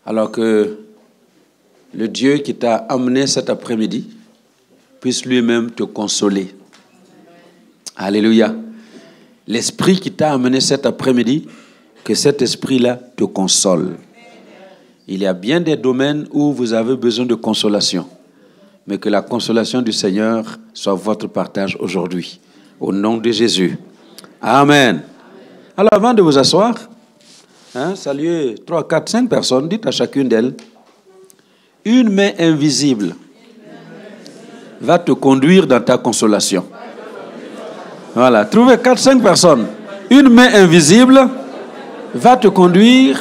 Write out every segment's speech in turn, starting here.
Alors que le Dieu qui t'a amené cet après-midi puisse lui-même te consoler. Alléluia. L'esprit qui t'a amené cet après-midi, que cet esprit-là te console. Il y a bien des domaines où vous avez besoin de consolation, mais que la consolation du Seigneur soit votre partage aujourd'hui. Au nom de Jésus. Amen. Alors avant de vous asseoir, saluez 3, 4, 5 personnes, dites à chacune d'elles, une main invisible va te conduire dans ta consolation. Voilà, trouvez 4, 5 personnes. Une main invisible va te conduire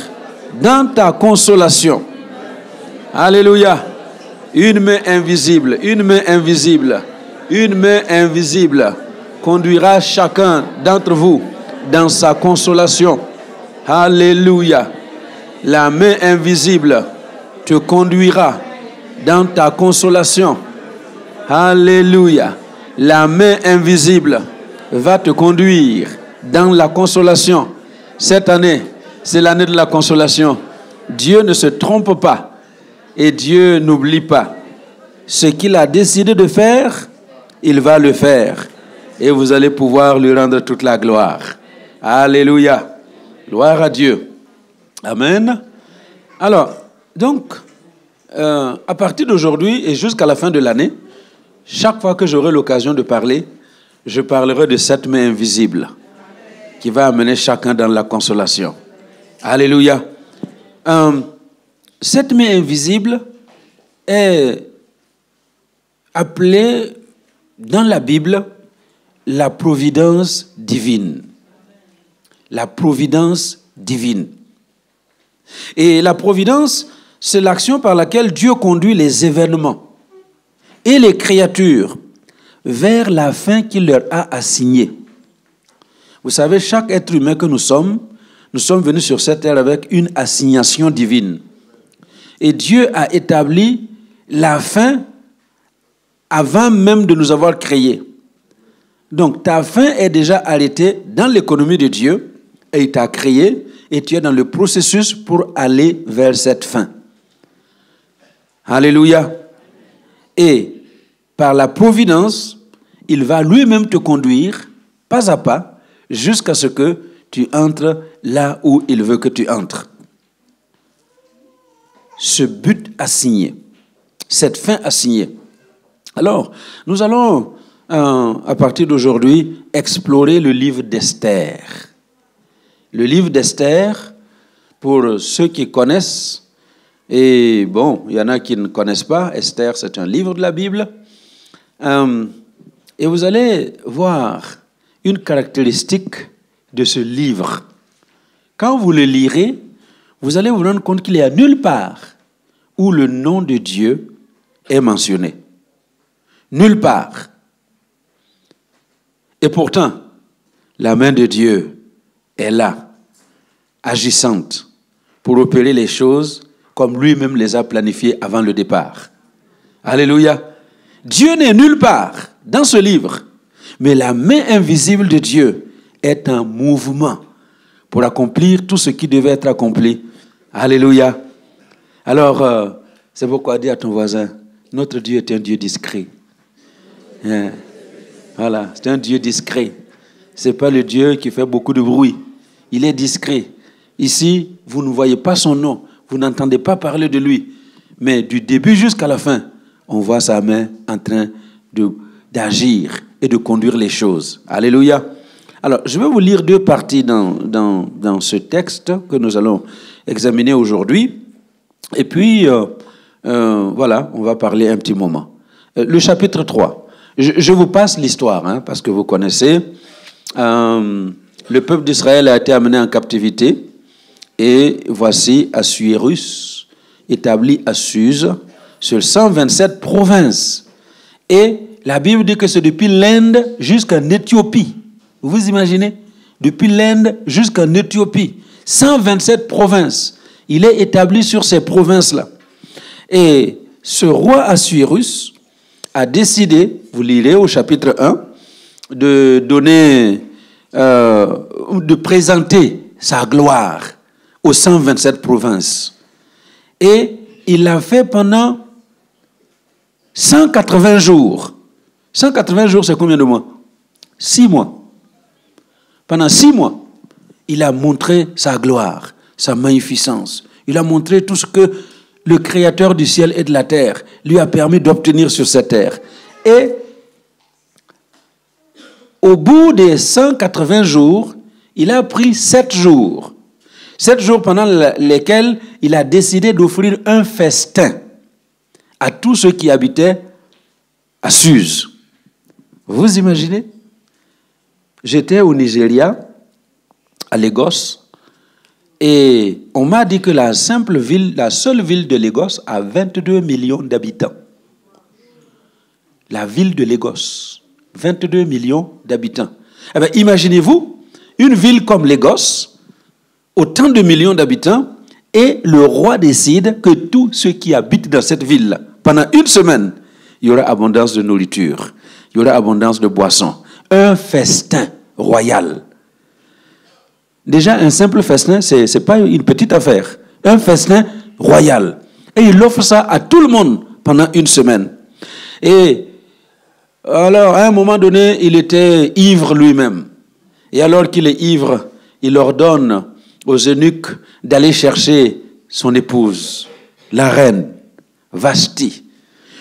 dans ta consolation. Alléluia. Une main invisible, une main invisible, une main invisible conduira chacun d'entre vous dans sa consolation. Alléluia. La main invisible te conduira dans ta consolation. Alléluia. La main invisible va te conduire dans la consolation. Cette année, c'est l'année de la consolation. Dieu ne se trompe pas et Dieu n'oublie pas. Ce qu'il a décidé de faire, il va le faire. Et vous allez pouvoir lui rendre toute la gloire. Alléluia. Gloire à Dieu. Amen. Alors, donc, à partir d'aujourd'hui et jusqu'à la fin de l'année, chaque fois que j'aurai l'occasion de parler, je parlerai de cette main invisible qui va amener chacun dans la consolation. Alléluia. Cette main invisible est appelée dans la Bible la providence divine. La providence divine. Et la providence, c'est l'action par laquelle Dieu conduit les événements et les créatures vers la fin qu'il leur a assignée. Vous savez, chaque être humain que nous sommes venus sur cette terre avec une assignation divine. Et Dieu a établi la fin avant même de nous avoir créés. Donc, ta fin est déjà arrêtée dans l'économie de Dieu et il t'a créé et tu es dans le processus pour aller vers cette fin. Alléluia. Et par la providence, il va lui-même te conduire pas à pas jusqu'à ce que tu entres là où il veut que tu entres. Ce but assigné, cette fin assignée. Alors, nous allons, à partir d'aujourd'hui, explorer le livre d'Esther. Le livre d'Esther, pour ceux qui connaissent, et bon, il y en a qui ne connaissent pas, Esther, c'est un livre de la Bible. Et vous allez voir une caractéristique de ce livre. Quand vous le lirez, vous allez vous rendre compte qu'il n'y a nulle part où le nom de Dieu est mentionné. Nulle part. Et pourtant, la main de Dieu est là, agissante, pour opérer les choses comme lui-même les a planifiées avant le départ. Alléluia. Dieu n'est nulle part dans ce livre, mais la main invisible de Dieu est en mouvement pour accomplir tout ce qui devait être accompli. Alléluia. Alors, c'est pourquoi dis à ton voisin, notre Dieu est un Dieu discret. Voilà, c'est un Dieu discret. Ce n'est pas le Dieu qui fait beaucoup de bruit. Il est discret. Ici, vous ne voyez pas son nom, vous n'entendez pas parler de lui. Mais du début jusqu'à la fin, on voit sa main en train d'agir et de conduire les choses. Alléluia. Alors, je vais vous lire 2 parties dans ce texte que nous allons examiner aujourd'hui. Et puis, voilà, on va parler un petit moment. Le chapitre 3. Je vous passe l'histoire, parce que vous connaissez. Le peuple d'Israël a été amené en captivité. Et voici Assuérus, établi à Suse, sur 127 provinces. Et la Bible dit que c'est depuis l'Inde jusqu'en Éthiopie. Vous imaginez? Depuis l'Inde jusqu'en Éthiopie. 127 provinces. Il est établi sur ces provinces-là. Et ce roi Assuérus a décidé, vous lirez au chapitre 1, de donner, de présenter sa gloire aux 127 provinces. Et il l'a fait pendant 180 jours. 180 jours, c'est combien de mois? 6 mois. Pendant 6 mois, il a montré sa gloire, sa magnificence. Il a montré tout ce que le Créateur du ciel et de la terre lui a permis d'obtenir sur cette terre. Et au bout des 180 jours, il a pris 7 jours. 7 jours pendant lesquels il a décidé d'offrir un festin à tous ceux qui habitaient à Suse. Vous imaginez? J'étais au Nigeria, à Lagos, et on m'a dit que la seule ville de Lagos a 22 millions d'habitants. La ville de Lagos, 22 millions d'habitants. Eh bien, imaginez-vous, une ville comme Lagos, autant de millions d'habitants, et le roi décide que tous ceux qui habitent dans cette ville, pendant une semaine, il y aura abondance de nourriture, il y aura abondance de boissons. Un festin royal. Déjà, un simple festin, ce n'est pas une petite affaire. Un festin royal. Et il offre ça à tout le monde pendant une semaine. Et alors, à un moment donné, il était ivre lui-même. Et alors qu'il est ivre, il ordonne aux eunuques d'aller chercher son épouse, la reine Vashti,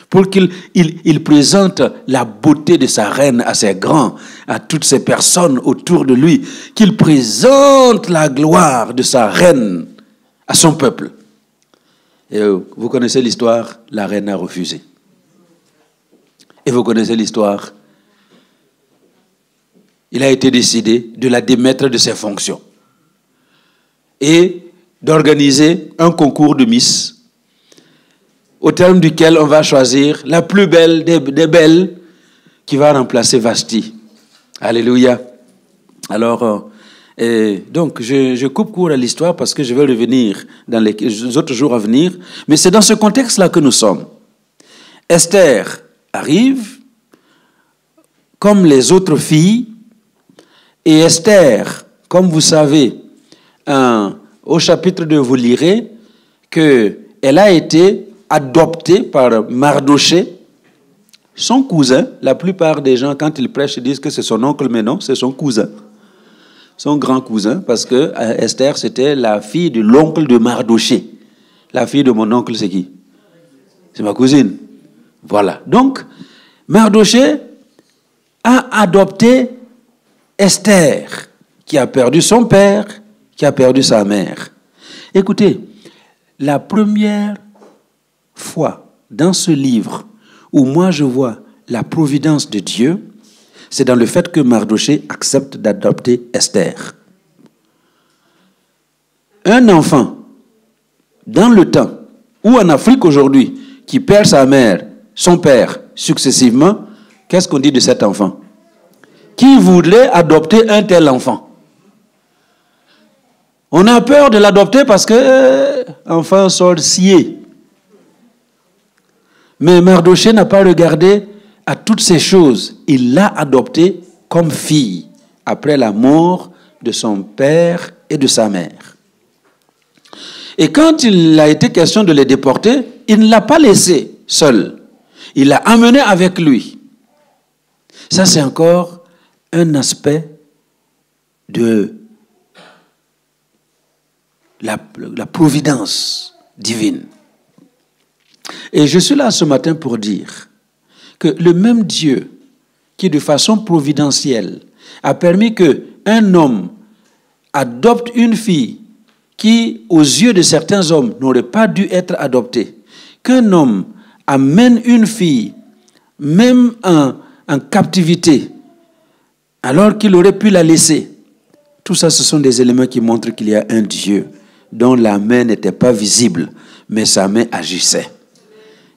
pour qu'il présente la beauté de sa reine à ses grands, à toutes ces personnes autour de lui, qu'il présente la gloire de sa reine à son peuple. Et vous connaissez l'histoire, la reine a refusé. Et vous connaissez l'histoire, il a été décidé de la démettre de ses fonctions et d'organiser un concours de Miss au terme duquel on va choisir la plus belle des belles qui va remplacer Vashti. Alléluia. Alors, donc, je coupe court à l'histoire parce que je vais revenir dans les autres jours à venir. Mais c'est dans ce contexte-là que nous sommes. Esther arrive comme les autres filles. Et Esther, comme vous savez, au chapitre 2, vous lirez qu'elle a été adopté par Mardoché, son cousin. La plupart des gens, quand ils prêchent, disent que c'est son oncle, mais non, c'est son cousin. Son grand cousin, parce que Esther, c'était la fille de l'oncle de Mardoché. La fille de mon oncle, c'est qui? C'est ma cousine. Voilà. Donc, Mardoché a adopté Esther, qui a perdu son père, qui a perdu sa mère. Écoutez, la première fois dans ce livre où moi je vois la providence de Dieu, c'est dans le fait que Mardoché accepte d'adopter Esther. Un enfant, dans le temps, ou en Afrique aujourd'hui, qui perd sa mère, son père, successivement, qu'est-ce qu'on dit de cet enfant? Qui voudrait adopter un tel enfant? On a peur de l'adopter parce que enfant sorcier. Mais Mardoché n'a pas regardé à toutes ces choses. Il l'a adoptée comme fille après la mort de son père et de sa mère. Et quand il a été question de les déporter, il ne l'a pas laissé seul. Il l'a amené avec lui. Ça, c'est encore un aspect de la providence divine. Et je suis là ce matin pour dire que le même Dieu qui, de façon providentielle, a permis qu'un homme adopte une fille qui, aux yeux de certains hommes, n'aurait pas dû être adoptée, qu'un homme amène une fille, même en captivité, alors qu'il aurait pu la laisser. Tout ça, ce sont des éléments qui montrent qu'il y a un Dieu dont la main n'était pas visible, mais sa main agissait.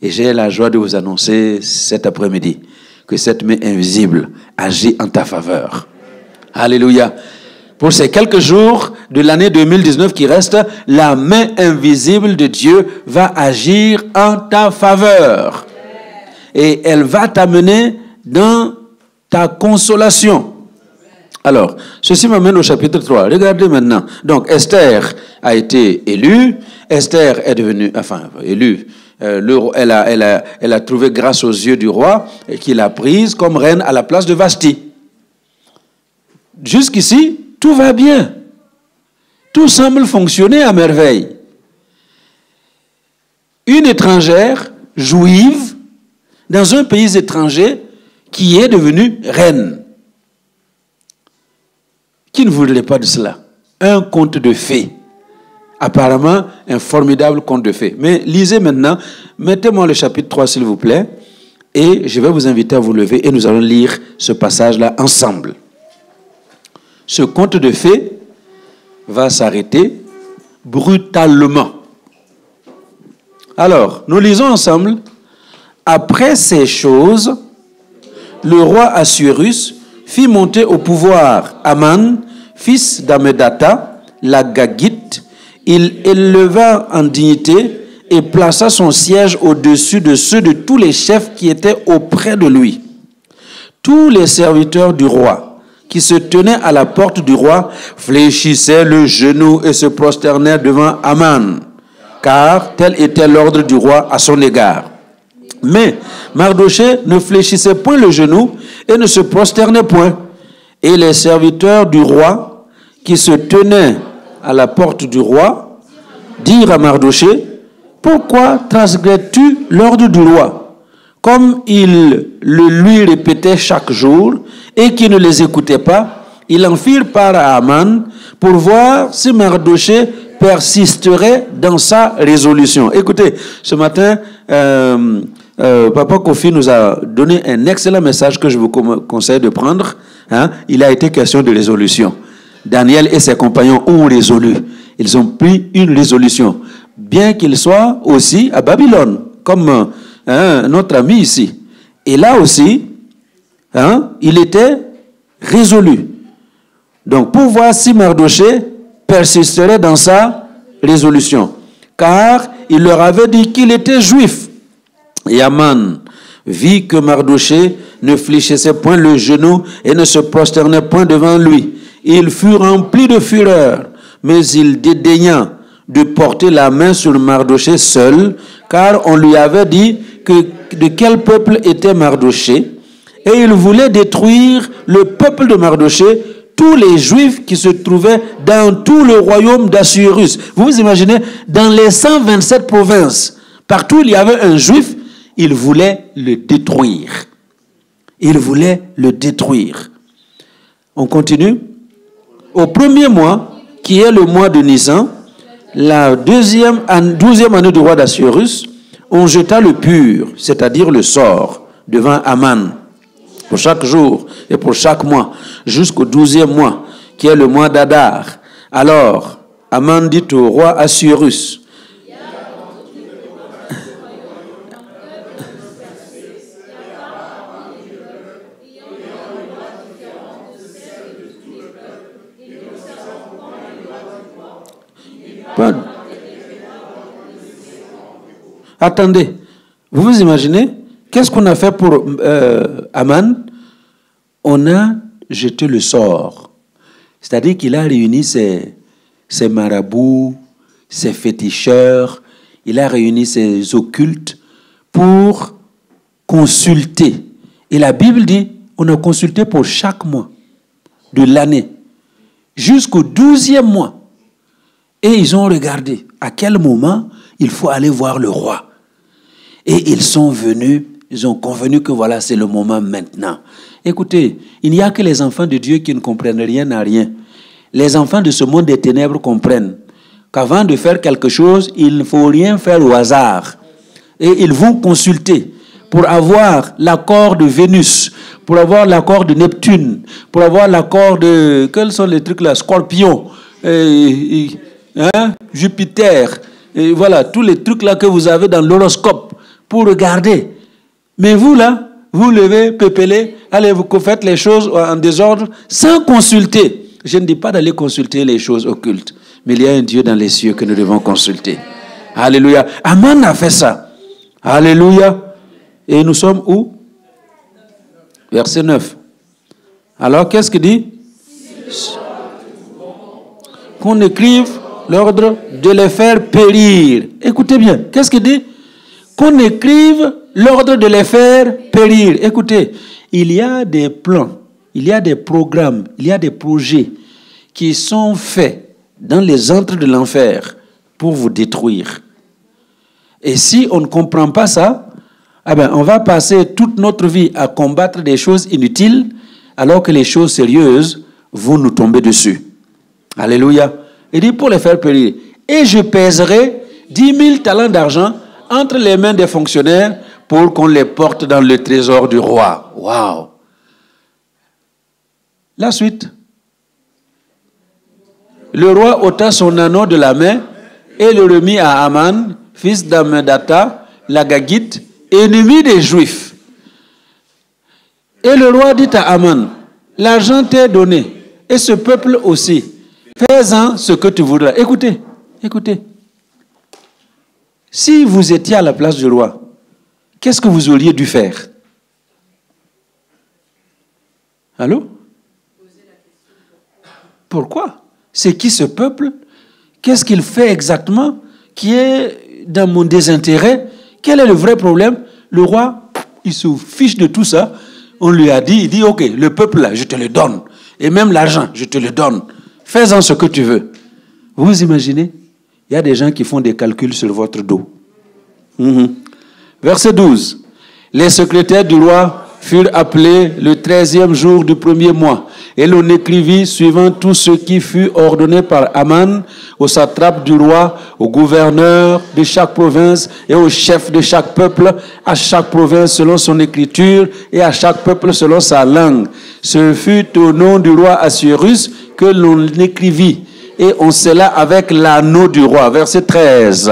Et j'ai la joie de vous annoncer cet après-midi que cette main invisible agit en ta faveur. Alléluia. Pour ces quelques jours de l'année 2019 qui restent, la main invisible de Dieu va agir en ta faveur. Et elle va t'amener dans ta consolation. Alors, ceci m'amène au chapitre 3. Regardez maintenant. Donc, Esther a été élue. Esther est devenue, élue. Elle a trouvé grâce aux yeux du roi qui l'a prise comme reine à la place de Vashti. Jusqu'ici, tout va bien. Tout semble fonctionner à merveille. Une étrangère, juive, dans un pays étranger, qui est devenue reine. Qui ne voudrait pas de cela? Un conte de fées. Apparemment, un formidable conte de fées. Mais lisez maintenant, mettez-moi le chapitre 3 s'il vous plaît, et je vais vous inviter à vous lever et nous allons lire ce passage-là ensemble. Ce conte de fées va s'arrêter brutalement. Alors, nous lisons ensemble. Après ces choses, le roi Assuérus fit monter au pouvoir Aman, fils d'Amedata, la Gagite. Il éleva en dignité et plaça son siège au-dessus de ceux de tous les chefs qui étaient auprès de lui. Tous les serviteurs du roi qui se tenaient à la porte du roi fléchissaient le genou et se prosternèrent devant Aman, car tel était l'ordre du roi à son égard. Mais Mardochée ne fléchissait point le genou et ne se prosternait point. Et les serviteurs du roi qui se tenaient à la porte du roi dirent à Mardochée: pourquoi transgresses-tu l'ordre du roi? Comme il le lui répétait chaque jour et qu'il ne les écoutait pas, ils en firent part à Aman pour voir si Mardochée persisterait dans sa résolution. Écoutez, ce matin, Papa Kofi nous a donné un excellent message que je vous conseille de prendre. Il a été question de résolution. Daniel et ses compagnons ont résolu. Ils ont pris une résolution. Bien qu'ils soient aussi à Babylone, comme notre ami ici. Et là aussi, il était résolu. Donc, pour voir si Mardochée persisterait dans sa résolution. Car il leur avait dit qu'il était juif. Et Aman vit que Mardochée ne fléchissait point le genou et ne se prosternait point devant lui. Il fut rempli de fureur, mais il dédaigna de porter la main sur Mardochée seul, car on lui avait dit de quel peuple était Mardochée, et il voulait détruire le peuple de Mardochée, tous les Juifs qui se trouvaient dans tout le royaume d'Assuérus. Vous vous imaginez, dans les 127 provinces, partout il y avait un Juif, il voulait le détruire. Il voulait le détruire. On continue. Au premier mois, qui est le mois de Nisan, la 12e année du roi d'Assuérus, on jeta le pur, c'est-à-dire le sort, devant Aman, pour chaque jour et pour chaque mois, jusqu'au 12e mois, qui est le mois d'Adar. Alors, Aman dit au roi Assuérus: attendez, vous vous imaginez, qu'est-ce qu'on a fait pour Aman? On a jeté le sort. C'est-à-dire qu'il a réuni ses marabouts, ses féticheurs, il a réuni ses occultes pour consulter. Et la Bible dit, on a consulté pour chaque mois de l'année, jusqu'au 12e mois. Et ils ont regardé à quel moment il faut aller voir le roi. Et ils sont venus, ils ont convenu que voilà, c'est le moment maintenant. Écoutez, il n'y a que les enfants de Dieu qui ne comprennent rien à rien. Les enfants de ce monde des ténèbres comprennent qu'avant de faire quelque chose, il ne faut rien faire au hasard. Et ils vont consulter pour avoir l'accord de Vénus, pour avoir l'accord de Neptune, pour avoir l'accord de... Quels sont les trucs là? Scorpion, Jupiter, et voilà, tous les trucs là que vous avez dans l'horoscope pour regarder. Mais vous là, vous levez, pépélez, allez, vous faites les choses en désordre sans consulter. Je ne dis pas d'aller consulter les choses occultes, mais il y a un Dieu dans les cieux que nous devons consulter. Alléluia. Aman a fait ça. Alléluia. Et nous sommes où? Verset 9. Alors, qu'est-ce qu'il dit? Qu'on écrive l'ordre de les faire périr. Écoutez bien, qu'est-ce qu'il dit? Qu'on écrive l'ordre de les faire périr. Écoutez, il y a des plans, il y a des programmes, il y a des projets qui sont faits dans les antres de l'enfer pour vous détruire. Et si on ne comprend pas ça, eh bien, on va passer toute notre vie à combattre des choses inutiles, alors que les choses sérieuses vont nous tomber dessus. Alléluia. Il dit pour les faire périr. Et je pèserai 10 000 talents d'argent entre les mains des fonctionnaires pour qu'on les porte dans le trésor du roi. Waouh! La suite. Le roi ôta son anneau de la main et le remit à Aman, fils d'Amedata, l'Agagite, ennemi des Juifs. Et le roi dit à Aman, l'argent t'est donné, et ce peuple aussi. Fais-en ce que tu voudras. Écoutez, écoutez. Si vous étiez à la place du roi, qu'est-ce que vous auriez dû faire? Allô? Pourquoi? C'est qui ce peuple? Qu'est-ce qu'il fait exactement qui est dans mon désintérêt? Quel est le vrai problème? Le roi, il se fiche de tout ça. On lui a dit, il dit, ok, le peuple là, je te le donne. Et même l'argent, je te le donne. Fais-en ce que tu veux. Vous imaginez? Il y a des gens qui font des calculs sur votre dos. Verset 12. Les secrétaires du roi furent appelés le 13e jour du premier mois. Et l'on écrivit suivant tout ce qui fut ordonné par Aman, au satrape du roi, au gouverneur de chaque province et au chef de chaque peuple, à chaque province selon son écriture et à chaque peuple selon sa langue. Ce fut au nom du roi Assuérus que l'on écrivit. Et on scella avec l'anneau du roi. Verset 13.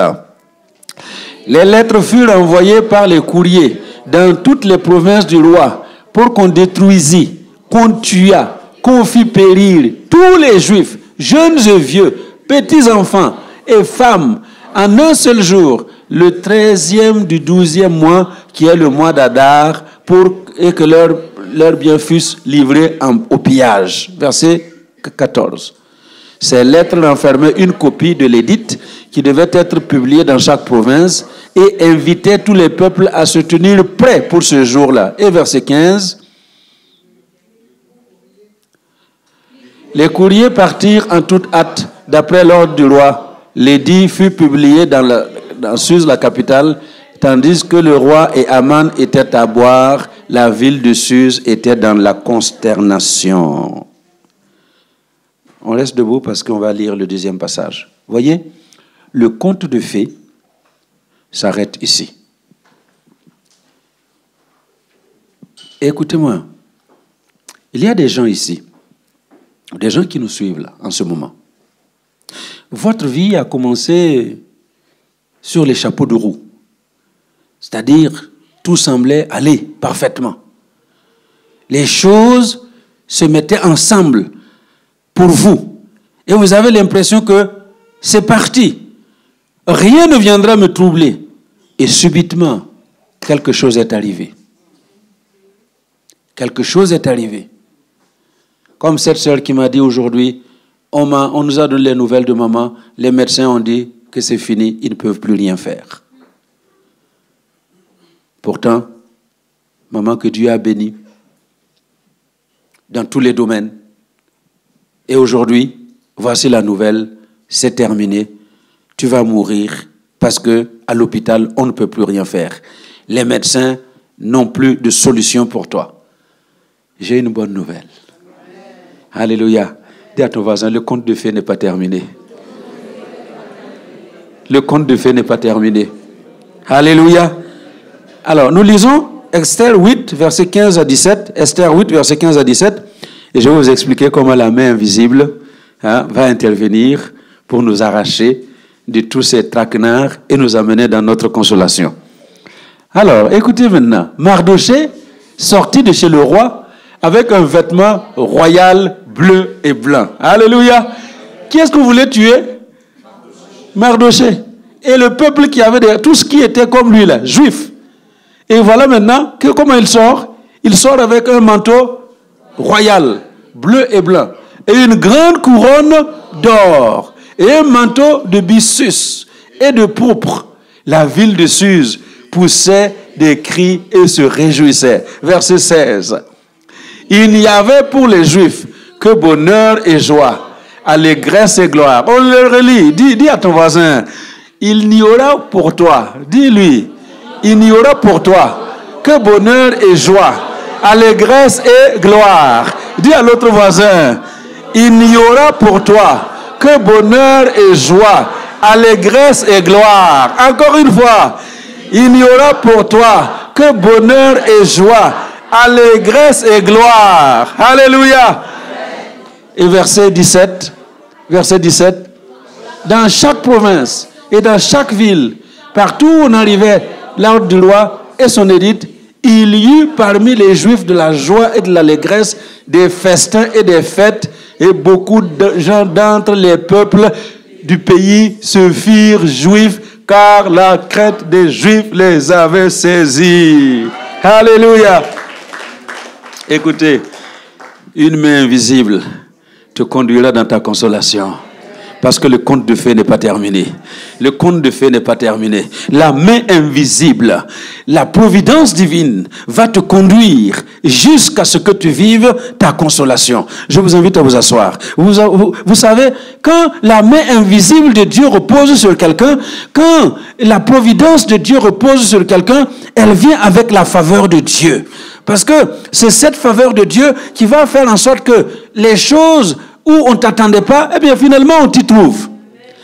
Les lettres furent envoyées par les courriers dans toutes les provinces du roi pour qu'on détruisît, qu'on tuât, qu'on fit périr tous les Juifs, jeunes et vieux, petits enfants et femmes, en un seul jour, le 13e du 12e mois, qui est le mois d'Adar, et que leurs biens fussent livrés au pillage. Verset 14. Ces lettres renfermaient une copie de l'édit qui devait être publiée dans chaque province et invitaient tous les peuples à se tenir prêts pour ce jour-là. Et verset 15. Les courriers partirent en toute hâte d'après l'ordre du roi. L'édit fut publié dans Suse, la capitale, tandis que le roi et Aman étaient à boire. La ville de Suse était dans la consternation. On reste debout parce qu'on va lire le deuxième passage. Voyez, le conte de fées s'arrête ici. Écoutez-moi, il y a des gens ici, des gens qui nous suivent là, en ce moment. Votre vie a commencé sur les chapeaux de roue. C'est-à-dire, tout semblait aller parfaitement. Les choses se mettaient ensemble pour vous. Et vous avez l'impression que c'est parti. Rien ne viendra me troubler. Et subitement, quelque chose est arrivé. Quelque chose est arrivé. Comme cette sœur qui m'a dit aujourd'hui, on nous a donné les nouvelles de maman, les médecins ont dit que c'est fini, ils ne peuvent plus rien faire. Pourtant, maman que Dieu a bénie dans tous les domaines. Et aujourd'hui, voici la nouvelle, c'est terminé. Tu vas mourir parce que à l'hôpital, on ne peut plus rien faire. Les médecins n'ont plus de solution pour toi. J'ai une bonne nouvelle. Alléluia. Dis à ton voisin, le conte de fées n'est pas terminé. Le conte de fées n'est pas terminé. Alléluia. Alors, nous lisons Esther 8, versets 15 à 17. Esther 8, versets 15 à 17. Et je vais vous expliquer comment la main invisible va intervenir pour nous arracher de tous ces traquenards et nous amener dans notre consolation. Alors, écoutez maintenant. Mardochée sortit de chez le roi avec un vêtement royal bleu et blanc. Alléluia. Qui est-ce que vous voulez tuer? Mardochée. Et le peuple qui avait tout ce qui était comme lui là, juif. Et voilà maintenant comment il sort. Il sort avec un manteau royal, bleu et blanc, et une grande couronne d'or, et un manteau de byssus et de pourpre. La ville de Suse poussait des cris et se réjouissait. Verset 16. Il n'y avait pour les Juifs que bonheur et joie, allégresse et gloire. On le relit. Dis à ton voisin, il n'y aura pour toi, dis-lui, il n'y aura pour toi que bonheur et joie, allégresse et gloire. Dis à l'autre voisin, il n'y aura pour toi que bonheur et joie, allégresse et gloire. Encore une fois, il n'y aura pour toi que bonheur et joie, allégresse et gloire. Alléluia. Et verset 17, dans chaque province et dans chaque ville, partout où on arrivait, l'ordre du roi et son édite, il y eut parmi les Juifs de la joie et de l'allégresse, des festins et des fêtes, et beaucoup de gens d'entre les peuples du pays se firent juifs, car la crainte des Juifs les avait saisis. Alléluia. Écoutez, une main invisible te conduira dans ta consolation. Parce que le conte de fées n'est pas terminé. Le conte de fées n'est pas terminé. La main invisible, la providence divine va te conduire jusqu'à ce que tu vives ta consolation. Je vous invite à vous asseoir. Vous savez, quand la main invisible de Dieu repose sur quelqu'un, quand la providence de Dieu repose sur quelqu'un, elle vient avec la faveur de Dieu. Parce que c'est cette faveur de Dieu qui va faire en sorte que les choses où on ne t'attendait pas, eh bien finalement on t'y trouve.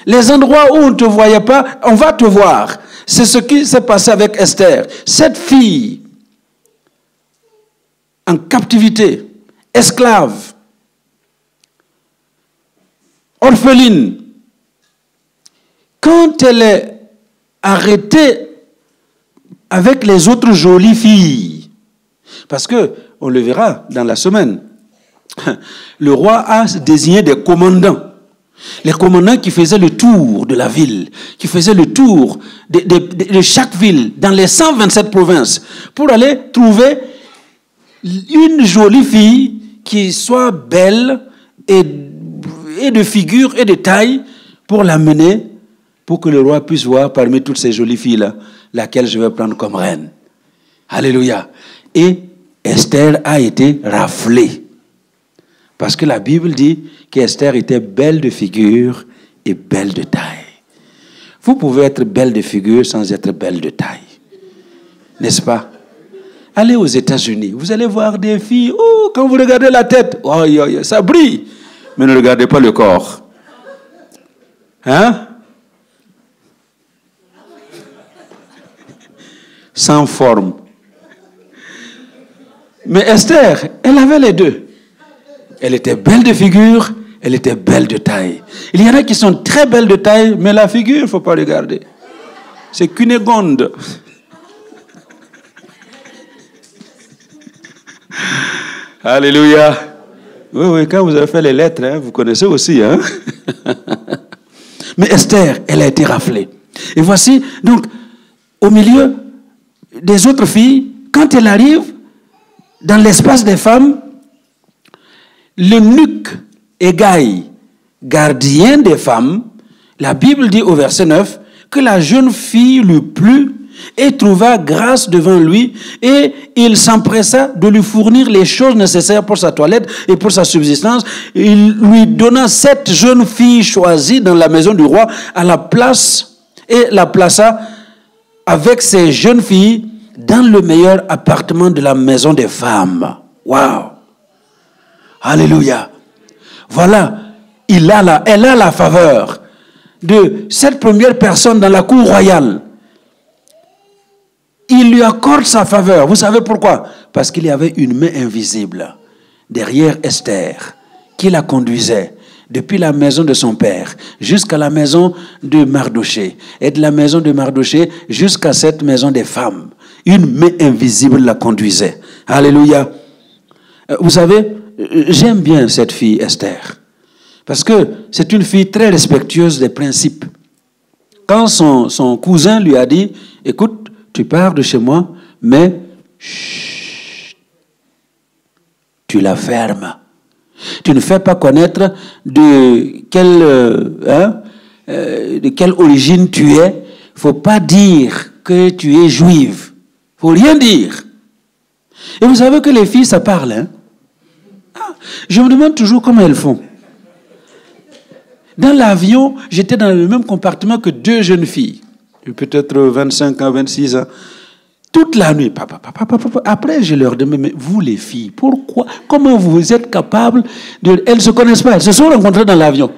Les endroits où on ne te voyait pas, on va te voir. C'est ce qui s'est passé avec Esther. Cette fille, en captivité, esclave, orpheline, quand elle est arrêtée avec les autres jolies filles, parce que, on le verra dans la semaine, le roi a désigné des commandants. Les commandants qui faisaient le tour de la ville, qui faisaient le tour de chaque ville dans les 127 provinces pour aller trouver une jolie fille qui soit belle et de figure et de taille pour l'amener, pour que le roi puisse voir parmi toutes ces jolies filles-là laquelle je vais prendre comme reine. Alléluia. Et Esther a été raflée. Parce que la Bible dit qu'Esther était belle de figure et belle de taille. Vous pouvez être belle de figure sans être belle de taille. N'est-ce pas? Allez aux États-Unis, vous allez voir des filles, oh, quand vous regardez la tête, oh, ça brille. Mais ne regardez pas le corps. Hein? Sans forme. Mais Esther, elle avait les deux. Elle était belle de figure, elle était belle de taille. Il y en a qui sont très belles de taille, mais la figure, il ne faut pas regarder. C'est Cunégonde. Alléluia. Oui, quand vous avez fait les lettres, hein, vous connaissez aussi. Hein? Mais Esther, elle a été raflée. Et voici, donc, au milieu des autres filles, quand elle arrive, dans l'espace des femmes, l'eunuque Égaï, gardien des femmes, la Bible dit au verset 9, que la jeune fille lui plut et trouva grâce devant lui, et il s'empressa de lui fournir les choses nécessaires pour sa toilette et pour sa subsistance. Il lui donna 7 jeunes filles choisies dans la maison du roi à la place, et la plaça avec ces jeunes filles dans le meilleur appartement de la maison des femmes. Waouh! Alléluia! Voilà, elle a la faveur de cette première personne dans la cour royale. Il lui accorde sa faveur. Vous savez pourquoi? Parce qu'il y avait une main invisible derrière Esther qui la conduisait depuis la maison de son père jusqu'à la maison de Mardoché, et de la maison de Mardoché jusqu'à cette maison des femmes. Une main invisible la conduisait. Alléluia. Vous savez, j'aime bien cette fille Esther, parce que c'est une fille très respectueuse des principes. Quand son cousin lui a dit, écoute, tu pars de chez moi, mais chut, tu la fermes. Tu ne fais pas connaître de quelle origine tu es. Il ne faut pas dire que tu es juive. Il ne faut rien dire. Et vous savez que les filles, ça parle. Hein? Je me demande toujours comment elles font. Dans l'avion, j'étais dans le même compartiment que 2 jeunes filles. Peut-être 25 ans, 26 ans. Toute la nuit. Après, je leur demande, mais vous les filles, pourquoi? Comment vous êtes capables de... Elles ne se connaissent pas, elles se sont rencontrées dans l'avion.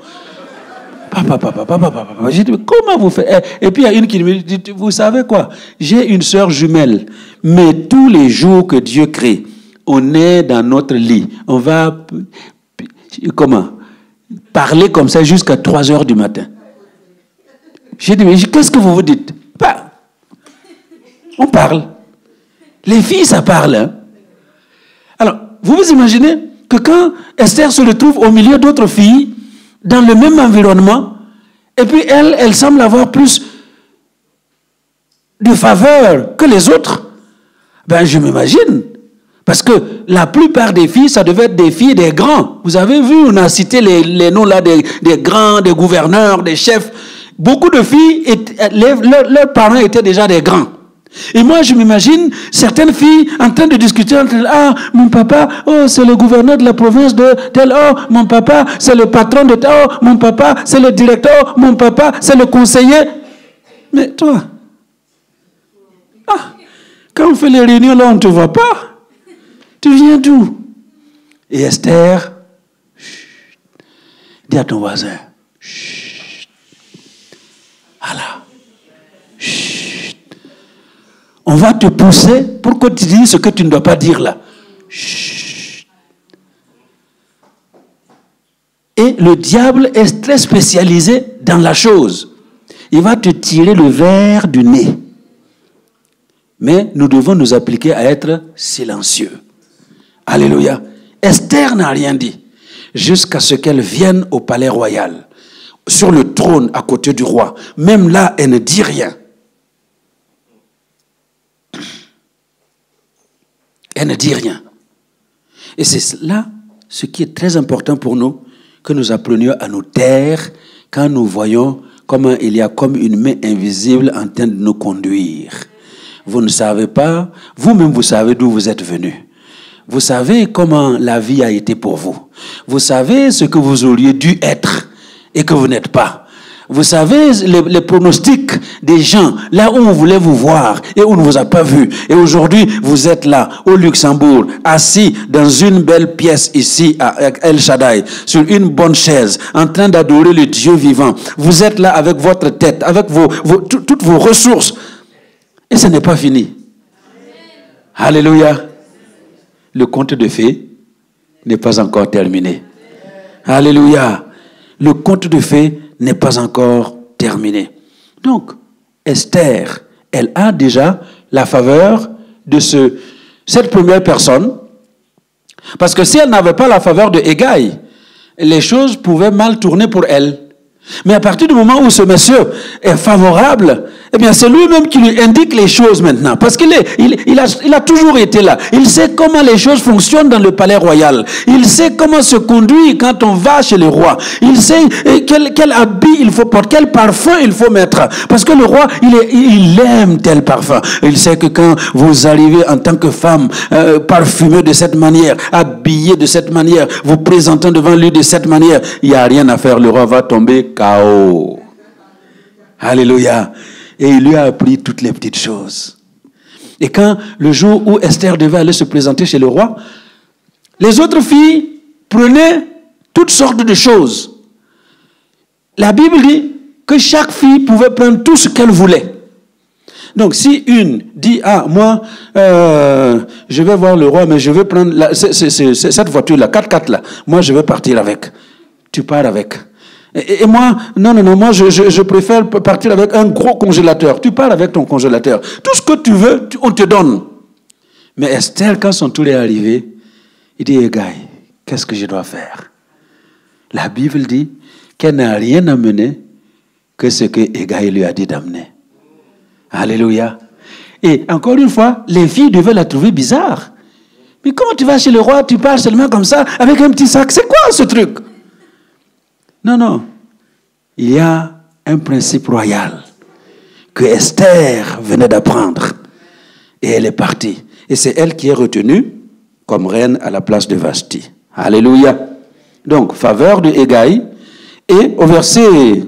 J'ai dit, comment vous faites? Et puis il y a une qui me dit, vous savez quoi? J'ai une sœur jumelle, mais tous les jours que Dieu crée, on est dans notre lit. On va... Comment? Parler comme ça jusqu'à 3 heures du matin. J'ai dit, mais qu'est-ce que vous vous dites? On parle. Les filles, ça parle. Hein? Alors, vous vous imaginez que quand Esther se retrouve au milieu d'autres filles, dans le même environnement, et puis elle semble avoir plus de faveur que les autres, ben je m'imagine. Parce que la plupart des filles, ça devait être des filles des grands. Vous avez vu, on a cité les noms là des grands, des gouverneurs, des chefs. Beaucoup de filles, leurs parents étaient déjà des grands. Et moi, je m'imagine certaines filles en train de discuter entre elles. Ah, mon papa, oh, c'est le gouverneur de la province de tel. Oh, mon papa, c'est le patron de tel. Oh, mon papa, c'est le directeur. Oh, mon papa, c'est le conseiller. Mais toi, quand on fait les réunions là, on ne te voit pas. Tu viens d'où? Et Esther, chut, dis à ton voisin, chut, voilà. On va te pousser pour que tu dises ce que tu ne dois pas dire là. Chut. Et le diable est très spécialisé dans la chose. Il va te tirer le verre du nez. Mais nous devons nous appliquer à être silencieux. Alléluia. Esther n'a rien dit jusqu'à ce qu'elle vienne au palais royal, sur le trône à côté du roi. Même là, elle ne dit rien. Elle ne dit rien. Et c'est là ce qui est très important pour nous, que nous apprenions à nous taire quand nous voyons comment il y a comme une main invisible en train de nous conduire. Vous ne savez pas, vous-même vous savez d'où vous êtes venus. Vous savez comment la vie a été pour vous. Vous savez ce que vous auriez dû être et que vous n'êtes pas. Vous savez les pronostics des gens, là où on voulait vous voir et où on ne vous a pas vu. Et aujourd'hui, vous êtes là, au Luxembourg, assis dans une belle pièce ici à El Shaddai, sur une bonne chaise, en train d'adorer le Dieu vivant. Vous êtes là avec votre tête, avec toutes vos ressources. Et ce n'est pas fini. Alléluia. Le conte de fées n'est pas encore terminé. Alléluia. Le conte de fées n'est pas encore terminé. Donc, Esther, elle a déjà la faveur de cette première personne. Parce que si elle n'avait pas la faveur de Hégai, les choses pouvaient mal tourner pour elle. Mais à partir du moment où ce monsieur est favorable, eh bien c'est lui-même qui lui indique les choses maintenant. Parce qu'il a toujours été là. Il sait comment les choses fonctionnent dans le palais royal. Il sait comment se conduire quand on va chez le roi. Il sait quel habit il faut porter, quel parfum il faut mettre. Parce que le roi, il aime tel parfum. Il sait que quand vous arrivez en tant que femme, parfumée de cette manière, habillée de cette manière, vous présentant devant lui de cette manière, il n'y a rien à faire. Le roi va tomber KO. Alléluia. Et il lui a appris toutes les petites choses. Et quand le jour où Esther devait aller se présenter chez le roi, les autres filles prenaient toutes sortes de choses. La Bible dit que chaque fille pouvait prendre tout ce qu'elle voulait. Donc si une dit, ah moi, je vais voir le roi, mais je vais prendre cette voiture-là, 4x4 là, moi je vais partir avec. Tu pars avec. Et moi, non, moi je préfère partir avec un gros congélateur. Tu pars avec ton congélateur. Tout ce que tu veux, on te donne. Mais Esther, quand son tour est arrivé, il dit, Hégai, qu'est-ce que je dois faire? La Bible dit qu'elle n'a rien amené que ce que Hégai lui a dit d'amener. Alléluia. Et encore une fois, les filles devaient la trouver bizarre. Mais comment tu vas chez le roi, tu parles seulement comme ça, avec un petit sac? C'est quoi ce truc? Non, non. Il y a un principe royal que Esther venait d'apprendre. Et elle est partie. Et c'est elle qui est retenue comme reine à la place de Vashti. Alléluia. Donc, faveur de Hégaï. Et au verset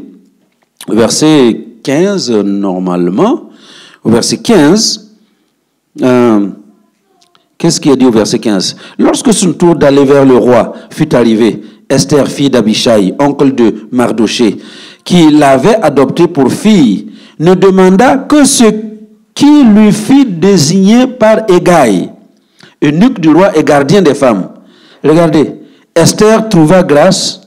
15, normalement, au verset 15, qu'est-ce qui est dit au verset 15? Lorsque son tour d'aller vers le roi fut arrivé, Esther, fille d'Abishai, oncle de Mardoché, qui l'avait adoptée pour fille, ne demanda que ce qui lui fut désigné par Hégaï, eunuque du roi et gardien des femmes. Regardez, Esther trouvait grâce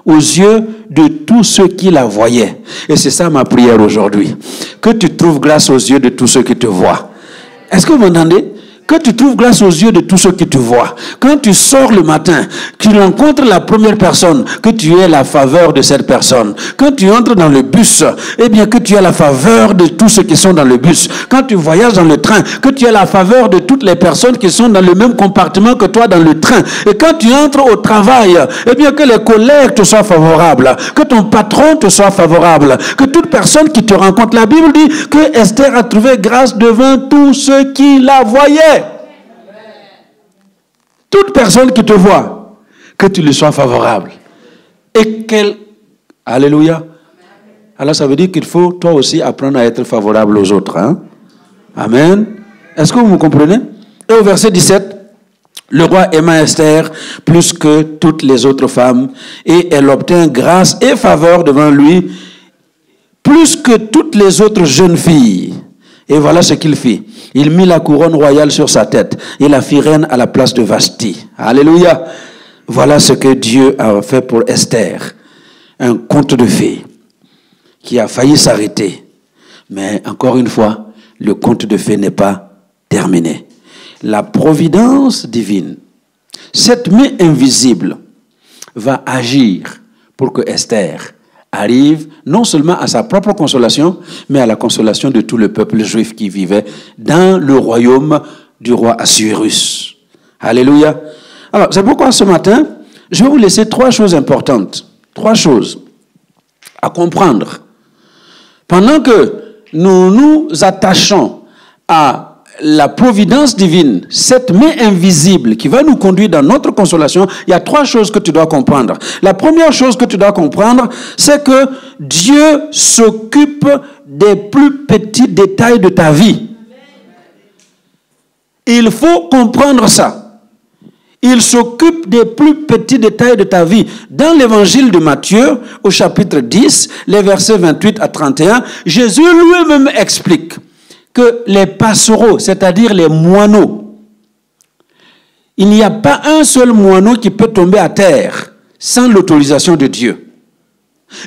aux yeux de tous ceux qui la voyaient. Et c'est ça ma prière aujourd'hui. Que tu trouves grâce aux yeux de tous ceux qui te voient. Est-ce que vous m'entendez? Que tu trouves grâce aux yeux de tous ceux qui te voient. Quand tu sors le matin, tu rencontres la première personne, que tu aies la faveur de cette personne. Quand tu entres dans le bus, eh bien que tu aies la faveur de tous ceux qui sont dans le bus. Quand tu voyages dans le train, que tu aies la faveur de toutes les personnes qui sont dans le même compartiment que toi dans le train. Et quand tu entres au travail, eh bien que les collègues te soient favorables, que ton patron te soit favorable, que toute personne qui te rencontre. La Bible dit que Esther a trouvé grâce devant tous ceux qui la voyaient. Toute personne qui te voit, que tu lui sois favorable. Et qu'elle... Alléluia. Alors ça veut dire qu'il faut toi aussi apprendre à être favorable aux autres. Hein? Amen. Est-ce que vous me comprenez? Et au verset 17, le roi aima Esther plus que toutes les autres femmes, et elle obtint grâce et faveur devant lui plus que toutes les autres jeunes filles. Et voilà ce qu'il fit. Il mit la couronne royale sur sa tête et la fit reine à la place de Vashti. Alléluia. Voilà ce que Dieu a fait pour Esther. Un conte de fées qui a failli s'arrêter. Mais encore une fois, le conte de fées n'est pas terminé. La providence divine, cette main invisible, va agir pour que Esther arrive non seulement à sa propre consolation, mais à la consolation de tout le peuple juif qui vivait dans le royaume du roi Assuérus. Alléluia. Alors, c'est pourquoi ce matin, je vais vous laisser 3 choses importantes. 3 choses à comprendre. Pendant que nous nous attachons à la providence divine, cette main invisible qui va nous conduire dans notre consolation, il y a 3 choses que tu dois comprendre. La première chose que tu dois comprendre, c'est que Dieu s'occupe des plus petits détails de ta vie. Il faut comprendre ça. Il s'occupe des plus petits détails de ta vie. Dans l'évangile de Matthieu, au chapitre 10, les versets 28 à 31, Jésus lui-même explique que les passereaux, c'est-à-dire les moineaux, il n'y a pas un seul moineau qui peut tomber à terre sans l'autorisation de Dieu.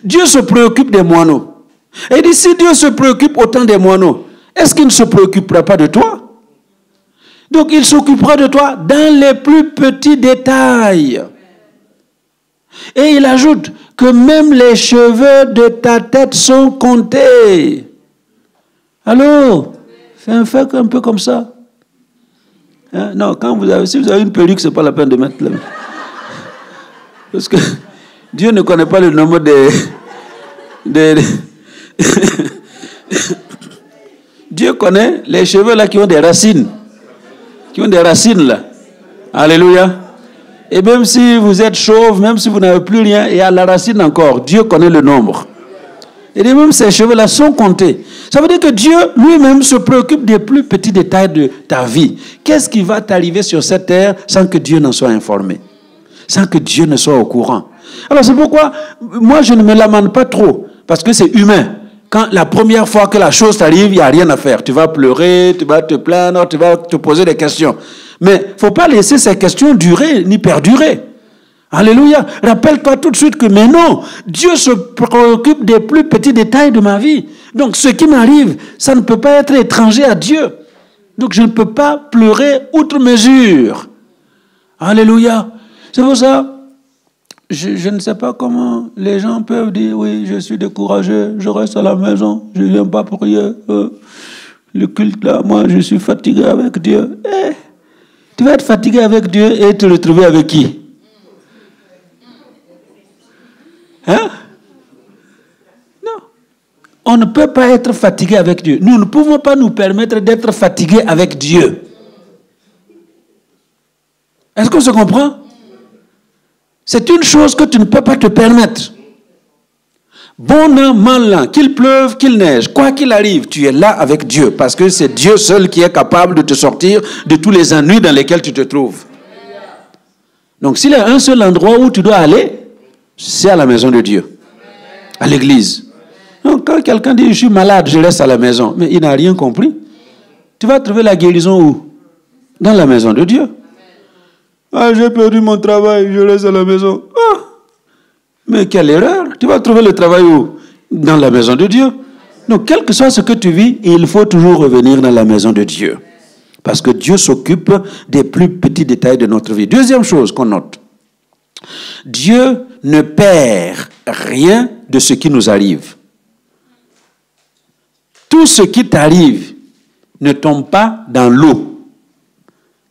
Dieu se préoccupe des moineaux. Et il dit, si Dieu se préoccupe autant des moineaux, est-ce qu'il ne se préoccupera pas de toi? Donc il s'occupera de toi dans les plus petits détails. Et il ajoute que même les cheveux de ta tête sont comptés. Allô? Fais un peu comme ça. Hein? Non, si vous avez une perruque, ce n'est pas la peine de mettre là. Parce que Dieu ne connaît pas le nombre des Dieu connaît les cheveux là qui ont des racines. Qui ont des racines là. Alléluia. Et même si vous êtes chauve, même si vous n'avez plus rien, il y a la racine encore. Dieu connaît le nombre. Et même ces cheveux-là sont comptés. Ça veut dire que Dieu lui-même se préoccupe des plus petits détails de ta vie. Qu'est-ce qui va t'arriver sur cette terre sans que Dieu n'en soit informé? Sans que Dieu ne soit au courant. Alors c'est pourquoi, moi je ne me lamente pas trop. Parce que c'est humain. Quand la première fois que la chose t'arrive, il n'y a rien à faire. Tu vas pleurer, tu vas te plaindre, tu vas te poser des questions. Mais il ne faut pas laisser ces questions durer ni perdurer. Alléluia. Rappelle-toi tout de suite que, mais non, Dieu se préoccupe des plus petits détails de ma vie. Donc, ce qui m'arrive, ça ne peut pas être étranger à Dieu. Donc, je ne peux pas pleurer outre mesure. Alléluia. C'est pour ça, je ne sais pas comment les gens peuvent dire, oui, je suis découragé, je reste à la maison, je ne viens pas prier. Le culte là, moi, je suis fatigué avec Dieu. Tu Tu vas être fatigué avec Dieu et te retrouver avec qui? Hein? Non. On ne peut pas être fatigué avec Dieu. Nous ne pouvons pas nous permettre d'être fatigués avec Dieu. Est-ce qu'on se comprend? C'est une chose que tu ne peux pas te permettre. Bon an, mal an, qu'il pleuve, qu'il neige, quoi qu'il arrive, tu es là avec Dieu, parce que c'est Dieu seul qui est capable de te sortir de tous les ennuis dans lesquels tu te trouves. Donc s'il y a un seul endroit où tu dois aller, c'est à la maison de Dieu, à l'église. Donc quand quelqu'un dit « je suis malade, je reste à la maison », mais il n'a rien compris. Tu vas trouver la guérison où? Dans la maison de Dieu. Ah, j'ai perdu mon travail, je reste à la maison. Ah, mais quelle erreur! Tu vas trouver le travail où? Dans la maison de Dieu. Donc, quel que soit ce que tu vis, il faut toujours revenir dans la maison de Dieu. Parce que Dieu s'occupe des plus petits détails de notre vie. Deuxième chose qu'on note. Dieu ne perd rien de ce qui nous arrive. Tout ce qui t'arrive ne tombe pas dans l'eau.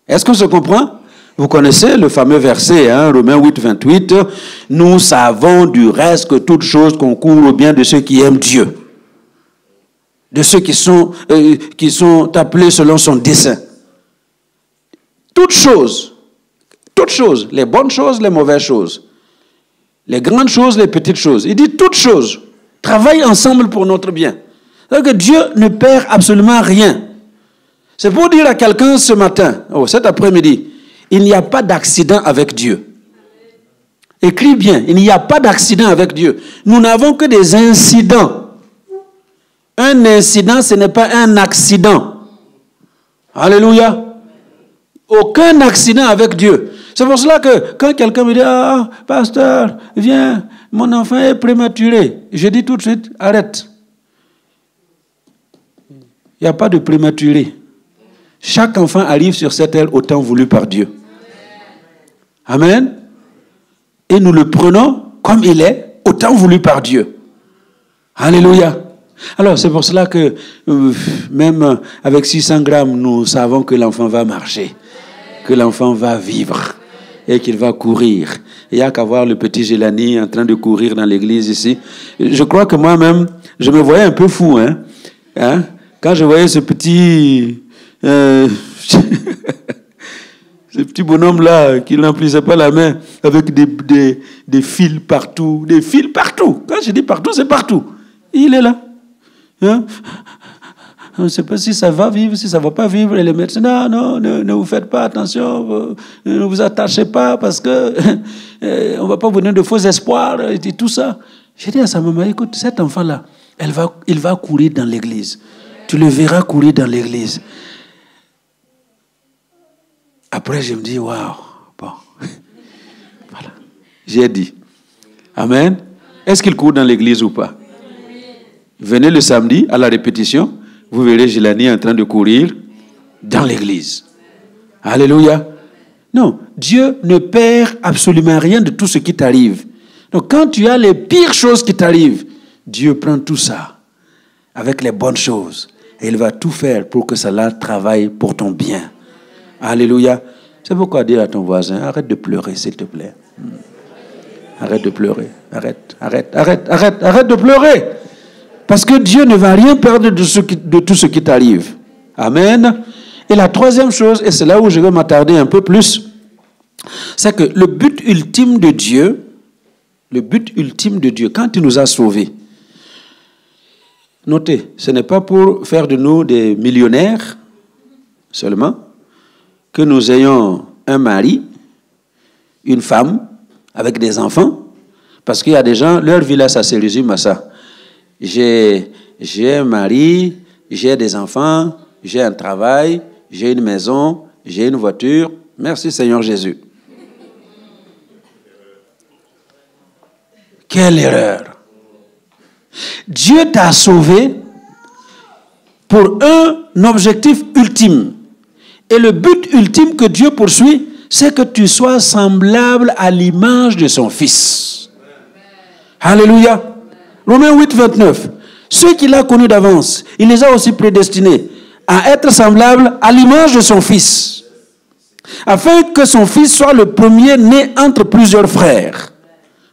Est-ce qu'on se comprend? Vous connaissez le fameux verset, Romains 8, 28, « Nous savons du reste que toute chose concourt au bien de ceux qui aiment Dieu, de ceux qui sont appelés selon son dessein. » Toutes choses, les bonnes choses, les mauvaises choses, les grandes choses, les petites choses. Il dit toutes choses travaillent ensemble pour notre bien. C'est-à-dire que Dieu ne perd absolument rien. C'est pour dire à quelqu'un ce matin, cet après-midi, il n'y a pas d'accident avec Dieu. Écris bien, il n'y a pas d'accident avec Dieu. Nous n'avons que des incidents. Un incident, ce n'est pas un accident. Alléluia. Aucun accident avec Dieu. C'est pour cela que quand quelqu'un me dit « Ah, pasteur, viens, mon enfant est prématuré », je dis tout de suite « Arrête. » Il n'y a pas de prématuré. Chaque enfant arrive sur cette terre au temps voulu par Dieu. Amen. Et nous le prenons comme il est, au temps voulu par Dieu. Alléluia. Alors, c'est pour cela que même avec 600 grammes, nous savons que l'enfant va marcher, que l'enfant va vivre et qu'il va courir. Il n'y a qu'à voir le petit Gélani en train de courir dans l'église ici. Je crois que moi-même, je me voyais un peu fou. Quand je voyais ce petit... ce petit bonhomme-là qui n'emplissait pas la main avec des fils partout. Des fils partout. Quand je dis partout, c'est partout. Il est là. On ne sait pas si ça va vivre, si ça ne va pas vivre. Et les médecins, non, ne vous faites pas attention, ne vous attachez pas parce que on ne va pas vous donner de faux espoirs et tout ça. J'ai dit à sa maman, écoute, cet enfant-là, il va courir dans l'église. Tu le verras courir dans l'église. Après, je me dis, waouh, bon. Voilà. J'ai dit, amen. Est-ce qu'il court dans l'église ou pas? Venez le samedi à la répétition, vous verrez Gélani en train de courir dans l'église. Alléluia. Non, Dieu ne perd absolument rien de tout ce qui t'arrive. Donc, quand tu as les pires choses qui t'arrivent, Dieu prend tout ça avec les bonnes choses et il va tout faire pour que cela travaille pour ton bien. Alléluia. C'est pourquoi dire à ton voisin, arrête de pleurer, s'il te plaît. Arrête de pleurer. Arrête de pleurer. Parce que Dieu ne va rien perdre de tout ce qui t'arrive. Amen. Et la troisième chose, et c'est là où je vais m'attarder un peu plus, c'est que le but ultime de Dieu, quand il nous a sauvés, notez, ce n'est pas pour faire de nous des millionnaires seulement, que nous ayons un mari, une femme, avec des enfants, parce qu'il y a des gens, leur vie là, ça se résume à ça. J'ai un mari, j'ai des enfants, j'ai un travail, j'ai une maison, j'ai une voiture. Merci Seigneur Jésus. Quelle erreur! Dieu t'a sauvé pour un objectif ultime. Et le but ultime que Dieu poursuit, c'est que tu sois semblable à l'image de son Fils. Alléluia. Romains 8, 29. Ceux qu'il a connus d'avance, il les a aussi prédestinés à être semblables à l'image de son Fils, afin que son fils soit le premier-né entre plusieurs frères.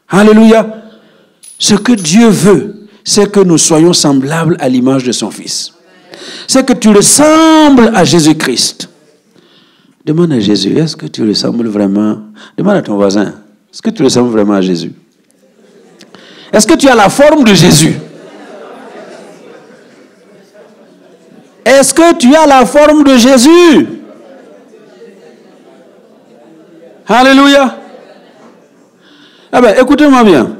Alléluia. Ce que Dieu veut, c'est que nous soyons semblables à l'image de son fils. C'est que tu ressembles à Jésus-Christ. Demande à Jésus, est-ce que tu ressembles vraiment? Demande à ton voisin, est-ce que tu ressembles vraiment à Jésus? Est-ce que tu as la forme de Jésus? Est-ce que tu as la forme de Jésus? Alléluia. Ah ben, écoutez-moi bien.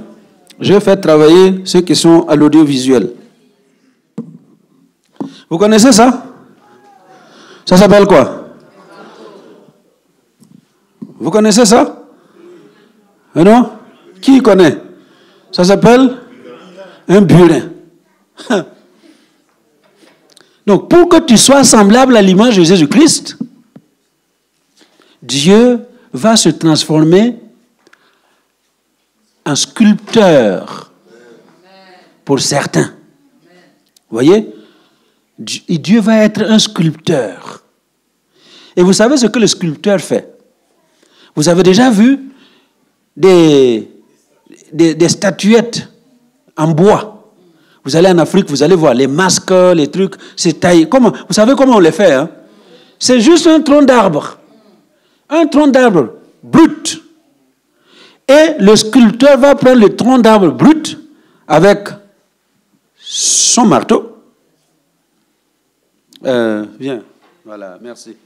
Je vais faire travailler ceux qui sont à l'audiovisuel. Vous connaissez ça? Ça s'appelle quoi? Vous connaissez ça? Non? Qui connaît? Ça s'appelle un burin. Donc, pour que tu sois semblable à l'image de Jésus-Christ, Dieu va se transformer en sculpteur pour certains. Vous voyez? Dieu va être un sculpteur. Et vous savez ce que le sculpteur fait? Vous avez déjà vu des statuettes en bois. Vous allez en Afrique, vous allez voir les masques, les trucs, c'est taillé. Vous savez comment on les fait, hein? C'est juste un tronc d'arbre. Un tronc d'arbre brut. Et le sculpteur va prendre le tronc d'arbre brut avec son marteau. Viens. Voilà, merci.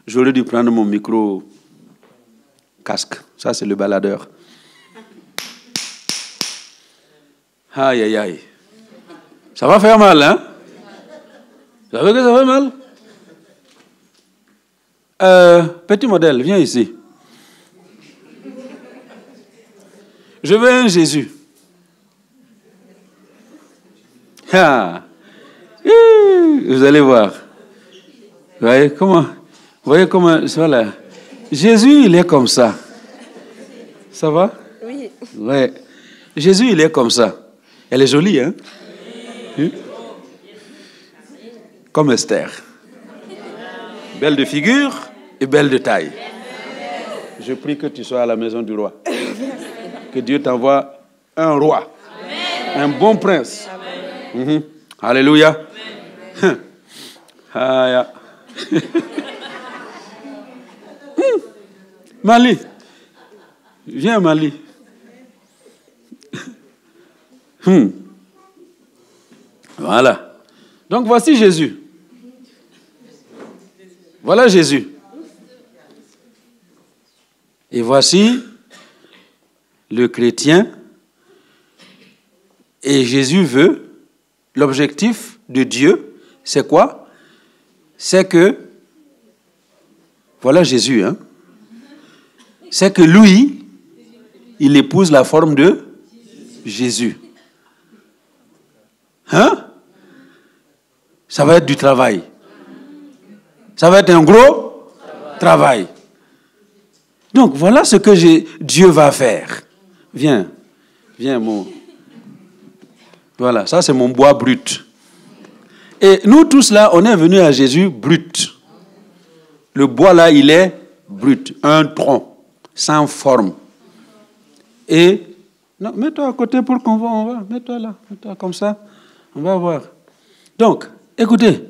J'aurais dû prendre mon micro casque. Ça, c'est le baladeur. Aïe, aïe, aïe. Ça va faire mal, hein? Vous savez que ça fait mal? Petit modèle, viens ici. Je veux un Jésus. Ah. Vous allez voir. Vous voyez comment, voilà. Jésus, il est comme ça. Ça va? Oui. Ouais. Jésus, il est comme ça. Elle est jolie, hein? Comme Esther. Belle de figure et belle de taille. Je prie que tu sois à la maison du roi. Que Dieu t'envoie un roi. Un bon prince. Alléluia. Mali. Viens, Mali. Voilà. Donc voici Jésus. Voilà Jésus. Et voici le chrétien. Et Jésus veut, l'objectif de Dieu, c'est quoi? C'est que, voilà Jésus, hein? C'est que lui, il épouse la forme de Jésus. Hein? Ça va être du travail. Ça va être un gros travail. Donc, voilà ce que Dieu va faire. Viens, mon... Voilà, ça c'est mon bois brut. Et nous tous là, on est venus à Jésus brut. Le bois là, il est brut. Un tronc, sans forme. Et... Non, mets-toi à côté pour qu'on voit. Mets-toi là, mets-toi comme ça. On va voir. Donc, écoutez,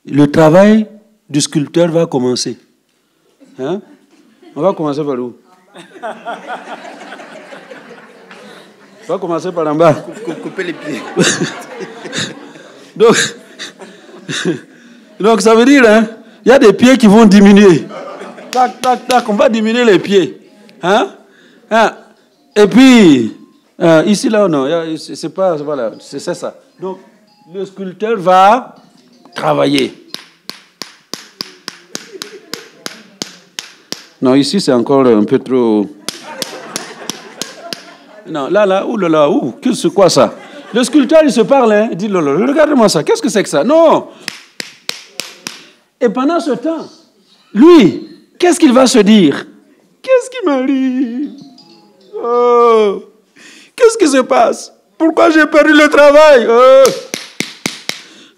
le travail du sculpteur va commencer. Hein? On va commencer par où? On va commencer par en bas. Couper les pieds. Donc, ça veut dire, hein, il y a des pieds qui vont diminuer. Tac, tac, tac, on va diminuer les pieds. Hein? Et puis, ici, là, non, c'est pas, voilà, c'est ça. Donc, le sculpteur va travailler. Non, ici, c'est encore un peu trop... Non, là, c'est quoi ça? Le sculpteur, il se parle, hein, il dit, regarde-moi ça, qu'est-ce que c'est que ça? Non! Et pendant ce temps, lui, qu'est-ce qu'il va se dire? Qu'est-ce qui m'arrive? Oh! Qu'est-ce qui se passe? Pourquoi j'ai perdu le travail? Oh!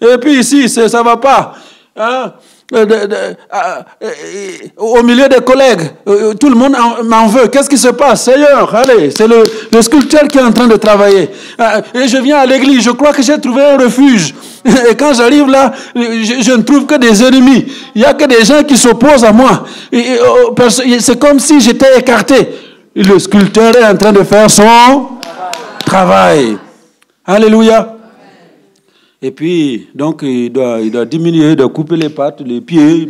Et puis ici, ça ne va pas. Hein? au milieu des collègues, tout le monde m'en veut. Qu'est-ce qui se passe? Seigneur, allez, c'est le sculpteur qui est en train de travailler. Et je viens à l'église, je crois que j'ai trouvé un refuge. Et quand j'arrive là, je ne trouve que des ennemis. Il n'y a que des gens qui s'opposent à moi. C'est comme si j'étais écarté. Le sculpteur est en train de faire son travail. Alléluia. Et puis, donc, il doit diminuer, il doit couper les pattes, les pieds,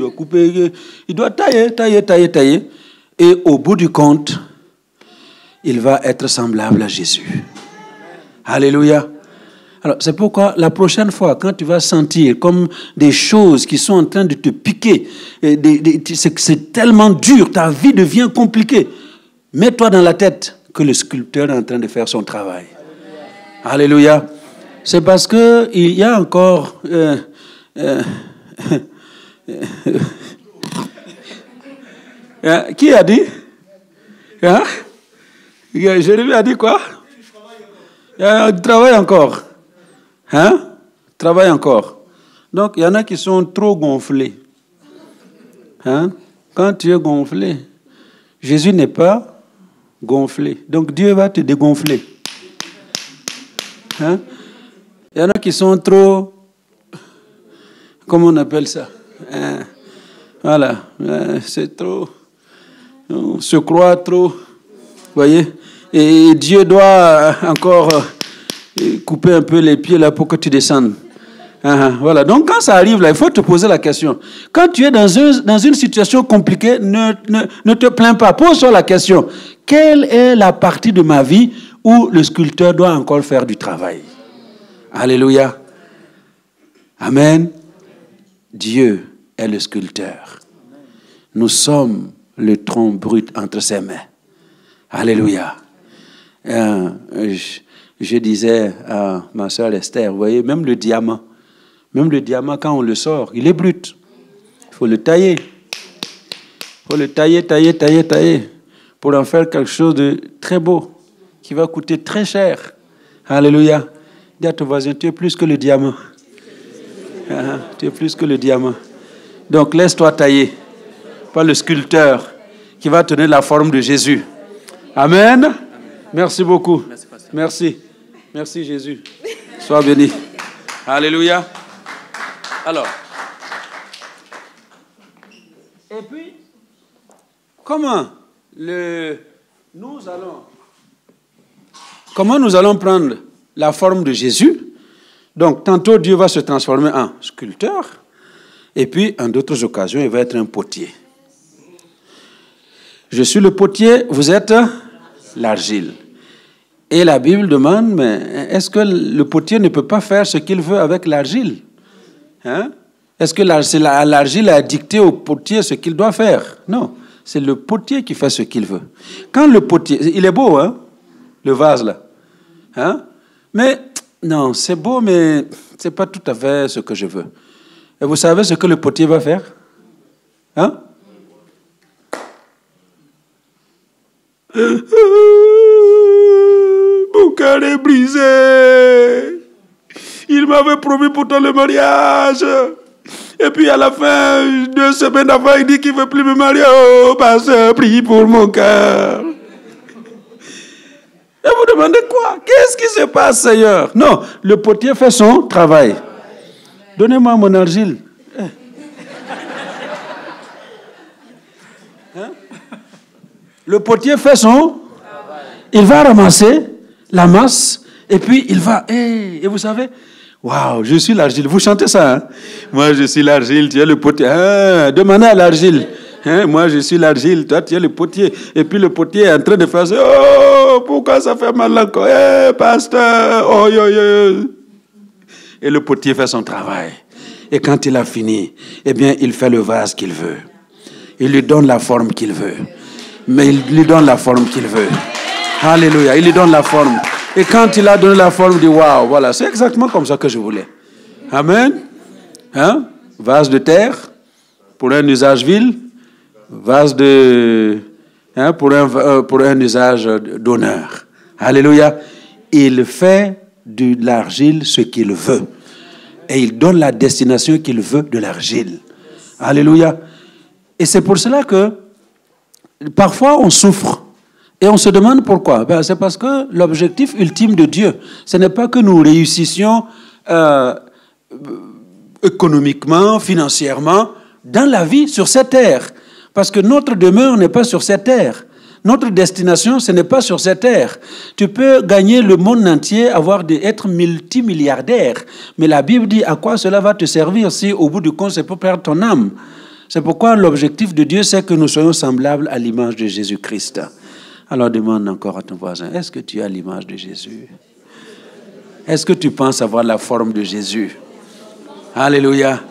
il doit tailler. Et au bout du compte, il va être semblable à Jésus. Alléluia. Alors, c'est pourquoi la prochaine fois, quand tu vas sentir comme des choses qui sont en train de te piquer, c'est tellement dur, ta vie devient compliquée, mets-toi dans la tête que le sculpteur est en train de faire son travail. Alléluia. C'est parce que il y a encore qui a dit? Jérémie a dit quoi? Il travaille encore. Travaille encore. Donc, il y en a qui sont trop gonflés. Quand tu es gonflé, Jésus n'est pas gonflé. Donc, Dieu va te dégonfler. Il y en a qui sont trop... Comment on appelle ça? Voilà. C'est trop... On se croit trop... Vous voyez? Et Dieu doit encore couper un peu les pieds là pour que tu descendes. Voilà. Donc, quand ça arrive là, il faut te poser la question. Quand tu es dans une situation compliquée, ne te plains pas. Pose-toi la question. Quelle est la partie de ma vie où le sculpteur doit encore faire du travail? Alléluia. Amen. Dieu est le sculpteur. Nous sommes le tronc brut entre ses mains. Alléluia. Je disais à ma soeur Esther, vous voyez, même le diamant, quand on le sort, il est brut. Il faut le tailler. Il faut le tailler, pour en faire quelque chose de très beau, qui va coûter très cher. Alléluia. Dis à ton voisin, tu es plus que le diamant. Tu es plus que le diamant. Donc, laisse-toi tailler par le sculpteur qui va tenir la forme de Jésus. Amen. Merci beaucoup. Merci. Merci Jésus. Sois béni. Alléluia. Alors. Et puis, comment nous allons prendre la forme de Jésus? Donc, tantôt, Dieu va se transformer en sculpteur, et puis, en d'autres occasions, il va être un potier. Je suis le potier, vous êtes l'argile. Et la Bible demande, mais est-ce que le potier ne peut pas faire ce qu'il veut avec l'argile? Est-ce que l'argile a dicté au potier ce qu'il doit faire? Non, c'est le potier qui fait ce qu'il veut. Quand le potier, il est beau, le vase là. Mais, non, c'est beau, mais c'est pas tout à fait ce que je veux. Et vous savez ce que le potier va faire? Mon cœur est brisé. Il m'avait promis pourtant le mariage. Et puis à la fin, 2 semaines avant, il dit qu'il ne veut plus me marier. Oh, pasteur, prie pour mon cœur. Et vous demandez quoi? Qu'est-ce qui se passe, Seigneur? Non, le potier fait son travail. Donnez-moi mon argile. Le potier fait son... Il va ramasser la masse et puis il va... Et vous savez, waouh, je suis l'argile. Vous chantez ça, Moi, je suis l'argile, tu es le potier. Demandez à l'argile. Moi, je suis l'argile, toi, tu es le potier. Et puis le potier est en train de faire ça. Oh, pourquoi ça fait mal encore? Pasteur, oh, yo. Et le potier fait son travail. Et quand il a fini, eh bien, il fait le vase qu'il veut. Il lui donne la forme qu'il veut. Mais il lui donne la forme qu'il veut. Alléluia, il lui donne la forme. Et quand il a donné la forme, il dit, waouh, voilà, c'est exactement comme ça que je voulais. Amen. Vase de terre, pour un usage vil. Vase de... pour un usage d'honneur. Alléluia. Il fait de l'argile ce qu'il veut. Et il donne la destination qu'il veut de l'argile. Alléluia. Et c'est pour cela que parfois on souffre. Et on se demande pourquoi. Ben, c'est parce que l'objectif ultime de Dieu, ce n'est pas que nous réussissions économiquement, financièrement, dans la vie sur cette terre. Parce que notre demeure n'est pas sur cette terre. Notre destination, ce n'est pas sur cette terre. Tu peux gagner le monde entier, être multimilliardaire. Mais la Bible dit à quoi cela va te servir si au bout du compte, c'est pour perdre ton âme. C'est pourquoi l'objectif de Dieu, c'est que nous soyons semblables à l'image de Jésus-Christ. Alors demande encore à ton voisin, est-ce que tu as l'image de Jésus? Est-ce que tu penses avoir la forme de Jésus? Alléluia.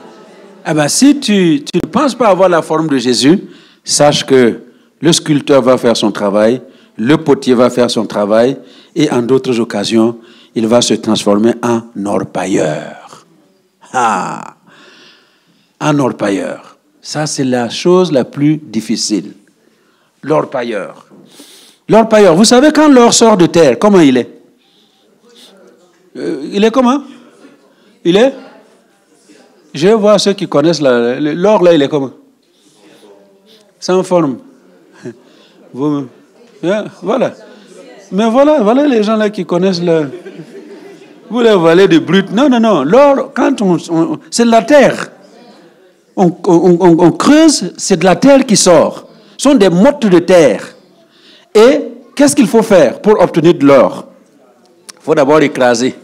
Eh bien, si tu ne penses pas avoir la forme de Jésus, sache que le sculpteur va faire son travail, le potier va faire son travail, et en d'autres occasions, il va se transformer en orpailleur. En orpailleur. Ça, c'est la chose la plus difficile. L'orpailleur. L'orpailleur, vous savez quand l'or sort de terre, comment il est? Il est comment? Il est? Je vais voir ceux qui connaissent l'or là, il est comment? Sans forme. Vous, voilà. Mais voilà les gens là qui connaissent le... Vous les valez de brut. Non. L'or, quand c'est de la terre. On creuse, c'est de la terre qui sort. Ce sont des mottes de terre. Et qu'est-ce qu'il faut faire pour obtenir de l'or? Il faut d'abord écraser.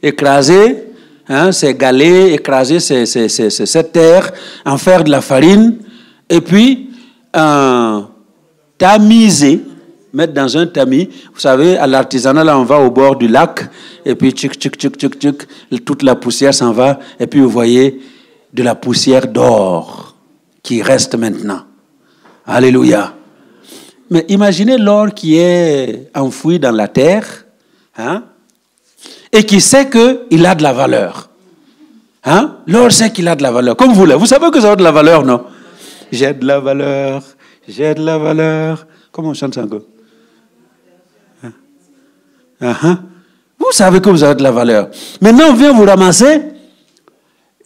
Écraser, c'est galer, écraser cette terre, en faire de la farine, et puis tamiser, mettre dans un tamis. Vous savez, à l'artisanat, là, on va au bord du lac, et puis toute la poussière s'en va, et puis vous voyez de la poussière d'or qui reste maintenant. Alléluia. Mais imaginez l'or qui est enfoui dans la terre, et qui sait qu'il a de la valeur. L'or sait qu'il a de la valeur. Comme vous là. Vous savez que ça a de la valeur, non? J'ai de la valeur. J'ai de la valeur. Comment on chante ça encore? Vous savez que vous avez de la valeur. Maintenant, on vient vous ramasser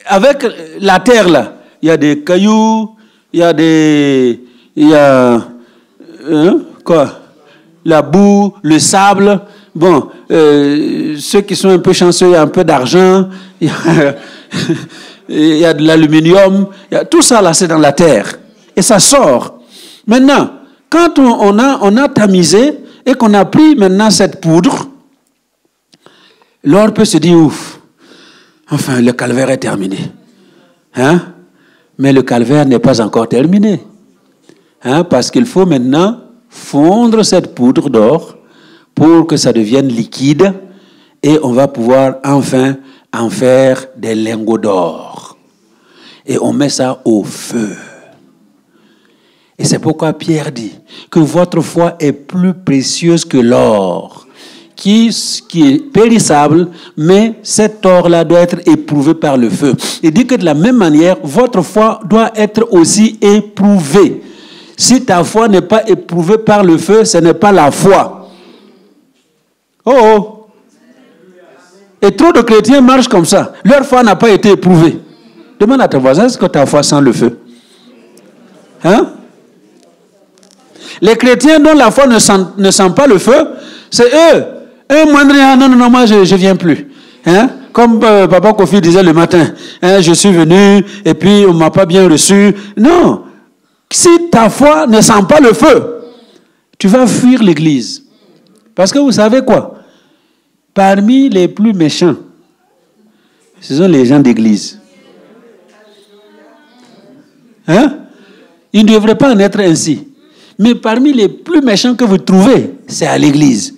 avec la terre là. Il y a des cailloux, quoi? La boue, le sable. Bon, ceux qui sont un peu chanceux, il y a un peu d'argent, il y a de l'aluminium, tout ça là, c'est dans la terre. Et ça sort. Maintenant, quand on a tamisé et qu'on a pris maintenant cette poudre, l'or peut se dire, ouf, enfin, le calvaire est terminé. Mais le calvaire n'est pas encore terminé. Parce qu'il faut maintenant fondre cette poudre d'or pour que ça devienne liquide et on va pouvoir enfin en faire des lingots d'or. Et on met ça au feu. Et c'est pourquoi Pierre dit que votre foi est plus précieuse que l'or, qui est périssable, mais cet or-là doit être éprouvé par le feu. Il dit que de la même manière, votre foi doit être aussi éprouvée. Si ta foi n'est pas éprouvée par le feu, ce n'est pas la foi. Oh! Et trop de chrétiens marchent comme ça. Leur foi n'a pas été éprouvée. Demande à ton voisin, est-ce que ta foi sent le feu? Les chrétiens dont la foi ne sent pas le feu, c'est eux. Non, moi je viens plus. Comme Papa Kofi disait le matin, je suis venu et puis on ne m'a pas bien reçu. Non. Si ta foi ne sent pas le feu, tu vas fuir l'église. Parce que vous savez quoi? Parmi les plus méchants, ce sont les gens d'église. Il ne devrait pas en être ainsi. Mais parmi les plus méchants que vous trouvez, c'est à l'église.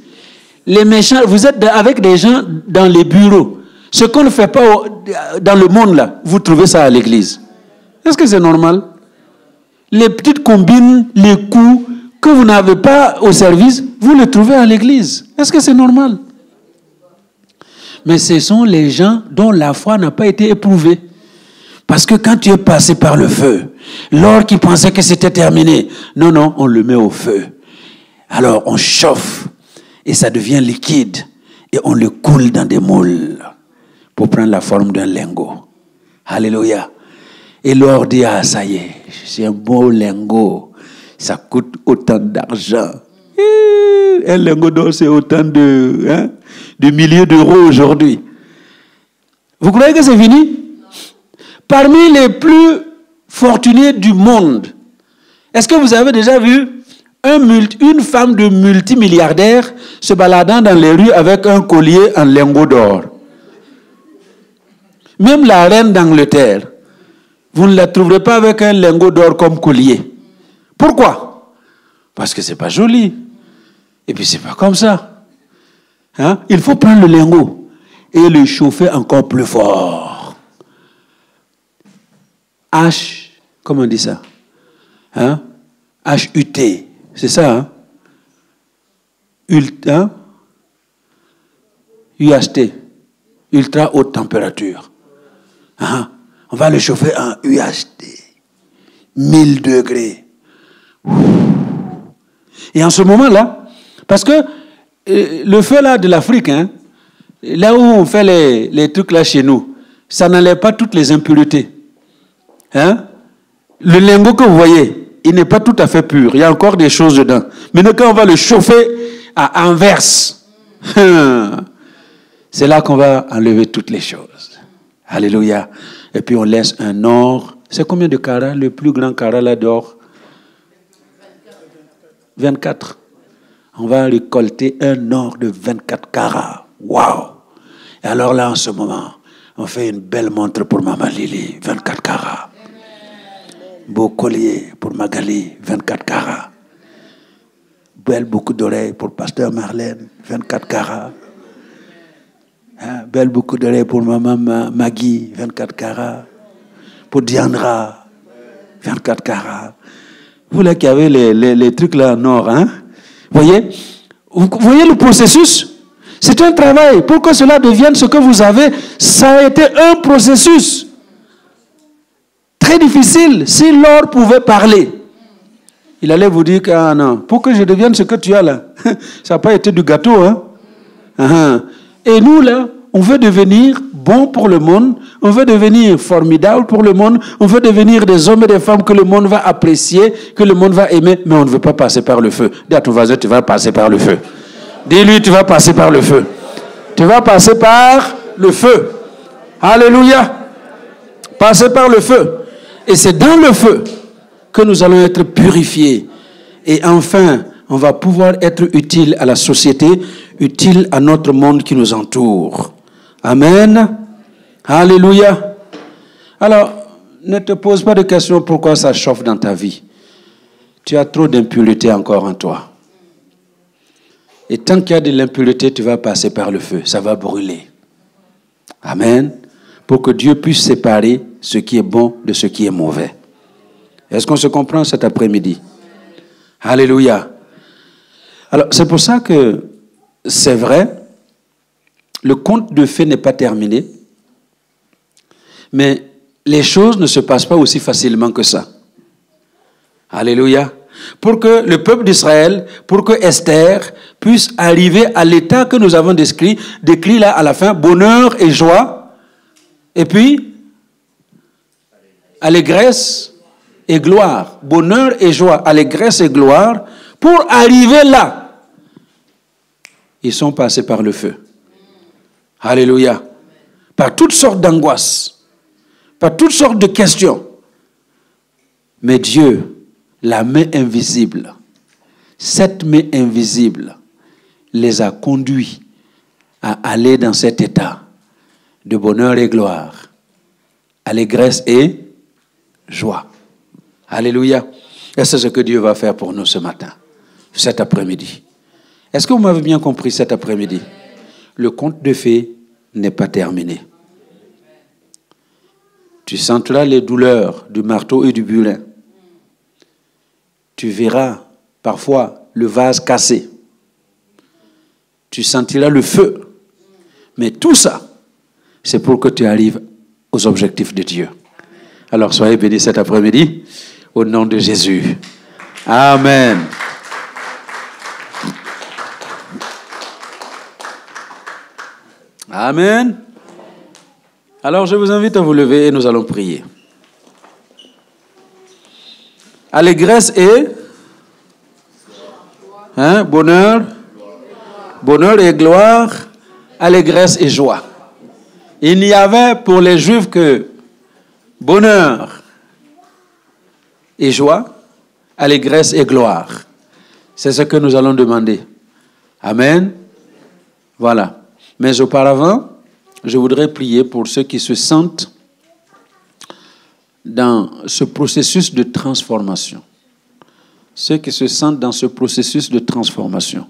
Les méchants, vous êtes avec des gens dans les bureaux. Ce qu'on ne fait pas dans le monde là, vous trouvez ça à l'église. Est-ce que c'est normal? Les petites combines, les coups que vous n'avez pas au service, vous les trouvez à l'église. Est-ce que c'est normal? Mais ce sont les gens dont la foi n'a pas été éprouvée. Parce que quand tu es passé par le feu, l'or qui pensait que c'était terminé, non, on le met au feu. Alors on chauffe et ça devient liquide et on le coule dans des moules pour prendre la forme d'un lingot. Alléluia. Et l'or dit, ah, ça y est, c'est un beau lingot. Ça coûte autant d'argent. Un lingot d'or, c'est autant de milliers d'euros aujourd'hui. Vous croyez que c'est fini? Parmi les plus fortunés du monde, est-ce que vous avez déjà vu une femme de multimilliardaire se baladant dans les rues avec un collier en lingots d'or? Même la reine d'Angleterre, vous ne la trouverez pas avec un lingot d'or comme collier. Pourquoi? Parce que ce n'est pas joli. Et puis ce n'est pas comme ça. Il faut prendre le lingot et le chauffer encore plus fort. Comment on dit ça? HUT. C'est ça, UHT. Ultra haute température. On va le chauffer en UHT. 1000 degrés. Et en ce moment-là, parce que le feu là de l'Afrique, là où on fait les trucs là chez nous, ça n'enlève pas toutes les impuretés. Le lingot que vous voyez, il n'est pas tout à fait pur. Il y a encore des choses dedans. Maintenant, quand on va le chauffer à inverse, c'est là qu'on va enlever toutes les choses. Alléluia. Et puis on laisse un or. C'est combien de carats? Le plus grand carat là d'or? 24. On va récolter un or de 24 carats. Waouh! Et alors là, en ce moment, on fait une belle montre pour Maman Lily, 24 carats. Beau collier pour Magali, 24 carats. Belle boucle d'oreilles pour Pasteur Marlène, 24 carats. Belle boucle d'oreilles pour Maman Maggie, 24 carats. Pour Diandra, 24 carats. Vous là qui avez les trucs là en or, voyez le processus? C'est un travail. Pour que cela devienne ce que vous avez, ça a été un processus. Très difficile. Si l'or pouvait parler, il allait vous dire que non, pour que je devienne ce que tu as là, ça n'a pas été du gâteau. Et nous là, on veut devenir bon pour le monde, on veut devenir formidable pour le monde, on veut devenir des hommes et des femmes que le monde va apprécier, que le monde va aimer, mais on ne veut pas passer par le feu. Dis à ton voisin, tu vas passer par le feu. Dis-lui, tu vas passer par le feu. Tu vas passer par le feu. Alléluia. Passer par le feu. Et c'est dans le feu que nous allons être purifiés. Et enfin, on va pouvoir être utile à la société, utile à notre monde qui nous entoure. Amen. Alléluia. Alors, ne te pose pas de questions pourquoi ça chauffe dans ta vie. Tu as trop d'impureté encore en toi. Et tant qu'il y a de l'impureté, tu vas passer par le feu. Ça va brûler. Amen. Pour que Dieu puisse séparer ce qui est bon de ce qui est mauvais. Est-ce qu'on se comprend cet après-midi? Alléluia. Alors, c'est pour ça que c'est vrai, le conte de fées n'est pas terminé, mais les choses ne se passent pas aussi facilement que ça. Alléluia. Pour que le peuple d'Israël, pour que Esther puisse arriver à l'état que nous avons décrit là à la fin, bonheur et joie, et puis allégresse et gloire. Bonheur et joie, allégresse et gloire. Pour arriver là, ils sont passés par le feu. Alléluia. Par toutes sortes d'angoisses, par toutes sortes de questions. Mais Dieu, la main invisible, cette main invisible, les a conduits à aller dans cet état de bonheur et gloire, allégresse et joie. Alléluia. Et c'est ce que Dieu va faire pour nous ce matin, cet après-midi. Est-ce que vous m'avez bien compris cet après-midi? Le conte de fées n'est pas terminé. Tu sentiras les douleurs du marteau et du burin. Tu verras parfois le vase cassé. Tu sentiras le feu. Mais tout ça, c'est pour que tu arrives aux objectifs de Dieu. Alors soyez bénis cet après-midi au nom de Jésus. Amen. Amen. Alors je vous invite à vous lever et nous allons prier. allégresse et bonheur, bonheur et gloire, allégresse et joie. Il n'y avait pour les Juifs que bonheur et joie, allégresse et gloire. C'est ce que nous allons demander. Amen. Voilà. Mais auparavant, je voudrais prier pour ceux qui se sentent dans ce processus de transformation. Ceux qui se sentent dans ce processus de transformation.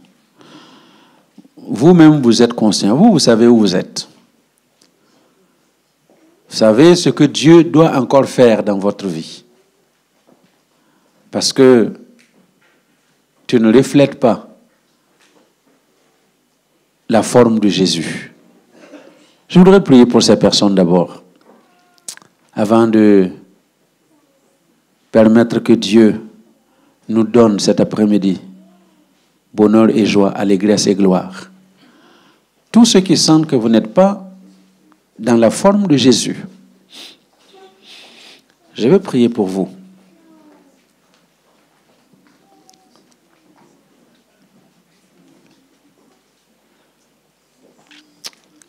Vous-même, vous êtes conscient. Vous savez où vous êtes. Vous savez ce que Dieu doit encore faire dans votre vie. Parce que tu ne reflètes pas la forme de Jésus. Je voudrais prier pour ces personnes d'abord, avant de permettre que Dieu nous donne cet après-midi bonheur et joie, allégresse et gloire. Tous ceux qui sentent que vous n'êtes pas dans la forme de Jésus, je vais prier pour vous.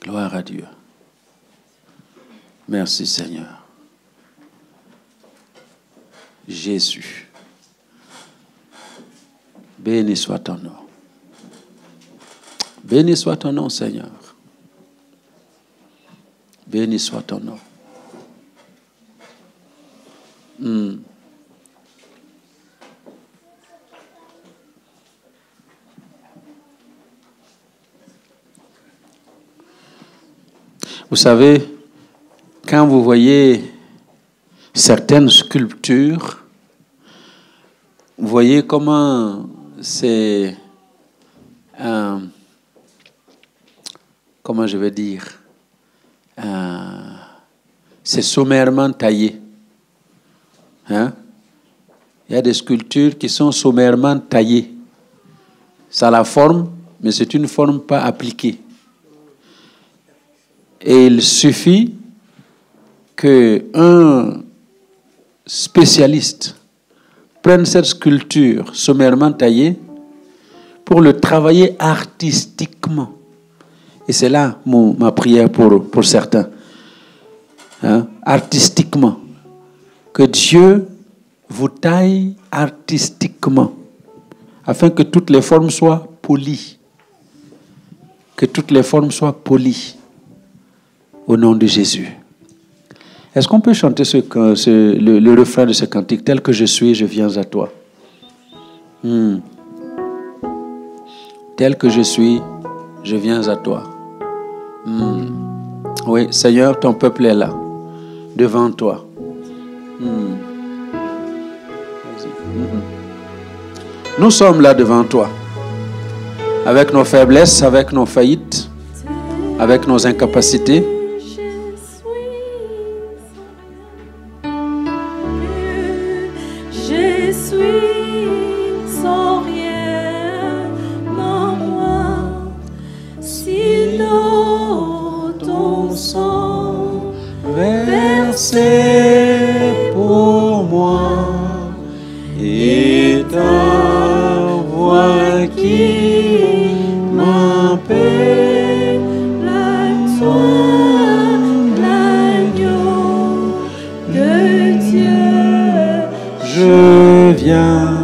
Gloire à Dieu. Merci Seigneur. Jésus. Béni soit ton nom. Béni soit ton nom, Seigneur. Béni soit ton nom. Vous savez, quand vous voyez certaines sculptures, vous voyez comment c'est, comment je vais dire, c'est sommairement taillé. Hein? Il y a des sculptures qui sont sommairement taillées. Ça a la forme, mais c'est une forme pas appliquée. Et il suffit qu'un spécialiste prenne cette sculpture sommairement taillée pour le travailler artistiquement. Et c'est là ma prière pour certains. Hein? Artistiquement. Que Dieu vous taille artistiquement afin que toutes les formes soient polies. Que toutes les formes soient polies. Au nom de Jésus. Est-ce qu'on peut chanter le refrain de ce cantique? Tel que je suis, je viens à toi. Tel que je suis, je viens à toi. Oui, Seigneur, ton peuple est là, devant toi. Nous sommes là devant toi, avec nos faiblesses, avec nos faillites, avec nos incapacités. Pour moi et ta voix qui m'appelle à toi, l'agneau de Dieu. Je viens,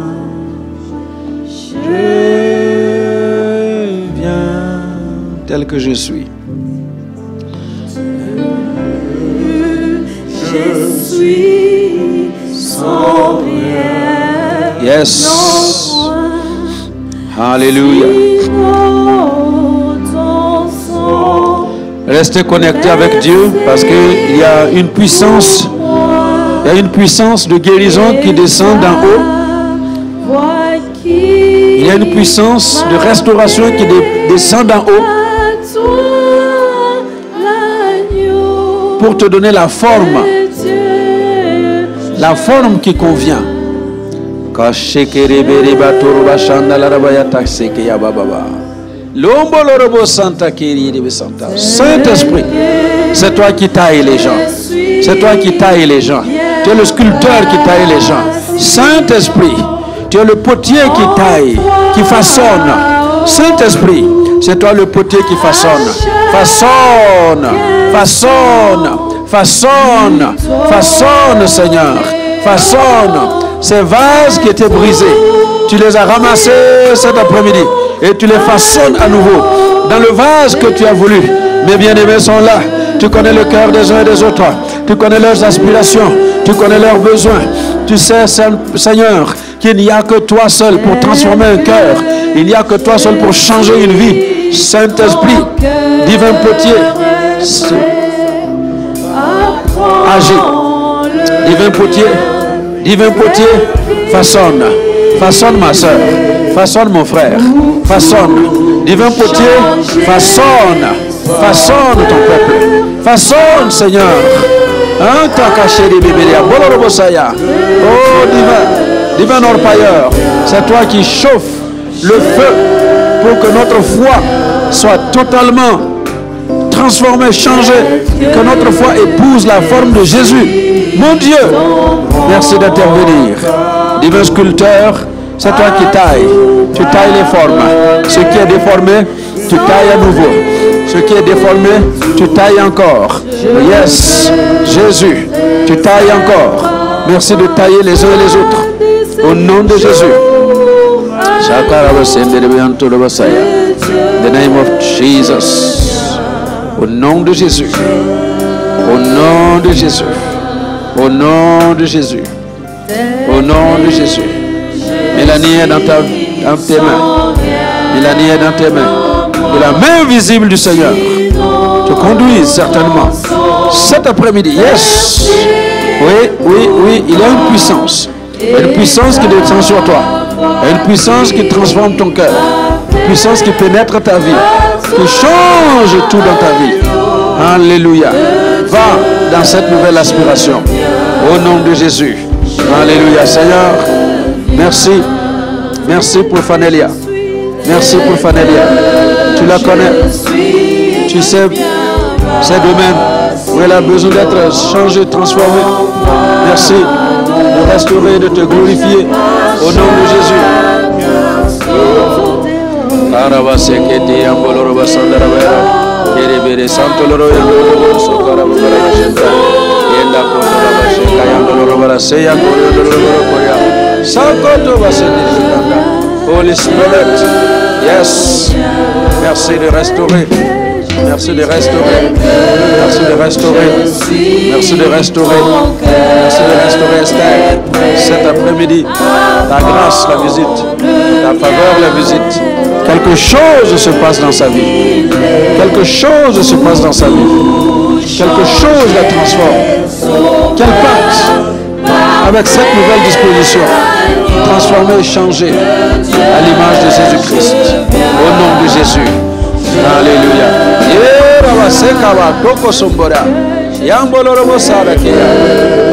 tel que je suis. Je suis sans rien. Yes. Alléluia. Restez connectés avec Dieu parce qu'il y a une puissance. Il y a une puissance de guérison qui descend d'en haut. Il y a une puissance de restauration qui descend d'en haut pour te donner la forme qui convient. Saint-Esprit, c'est toi qui tailles les gens. C'est toi qui tailles les gens. Tu es le sculpteur qui taille les gens. Saint-Esprit, tu es le potier qui taille, qui façonne. Saint-Esprit, c'est toi le potier qui façonne. Façonne, façonne, façonne, façonne, Seigneur. Façonne ces vases qui étaient brisés. Tu les as ramassés cet après-midi et tu les façonnes à nouveau dans le vase que tu as voulu. Mes bien-aimés sont là. Tu connais le cœur des uns et des autres. Tu connais leurs aspirations. Tu connais leurs besoins. Tu sais, Seigneur, qu'il n'y a que toi seul pour transformer un cœur. Il n'y a que toi seul pour changer une vie. Saint-Esprit, divin potier, agis. Divin potier, façonne. Façonne ma soeur. Façonne mon frère. Façonne. Divin potier, façonne. Façonne ton peuple. Façonne, Seigneur. Oh, divin orpailleur, c'est toi qui chauffe le feu pour que notre foi soit totalement transformée, changée, que notre foi épouse la forme de Jésus. Mon Dieu, merci d'intervenir. Divin sculpteur, c'est toi qui tailles. Tu tailles les formes. Ce qui est déformé, tu tailles à nouveau. Ce qui est déformé, tu tailles encore. Yes, Jésus, tu tailles encore. Merci de tailler les uns et les autres. Au nom de Jésus. The name of Jesus. Au nom de Jésus. Au nom de Jésus. Au nom de Jésus. Au nom de Jésus. Mélanie est dans tes mains. Mélanie est dans tes mains. Que la main visible du Seigneur te conduise certainement cet après-midi. Yes. Oui, il y a une puissance. Une puissance qui descend sur toi. Une puissance qui transforme ton cœur. Une puissance qui pénètre ta vie. Qui change tout dans ta vie. Alléluia. Va dans cette nouvelle aspiration. Au nom de Jésus. Alléluia. Seigneur, merci. Merci pour Fanélia. Merci pour Fanélia. Tu la connais. Tu sais ses domaines où elle a besoin d'être changée, transformée. Merci de restaurer, de te glorifier. Au nom de Jésus. Holy Spirit, yes, merci de restaurer, merci de restaurer, merci de restaurer, merci de restaurer, merci de restaurer Esther. Cet après-midi, ta grâce la visite, ta faveur la visite. Quelque chose se passe dans sa vie, quelque chose se passe dans sa vie, quelque chose la transforme. Qu'elle parte avec cette nouvelle disposition, transformée et changée à l'image de Jésus-Christ. Au nom de Jésus. Alléluia.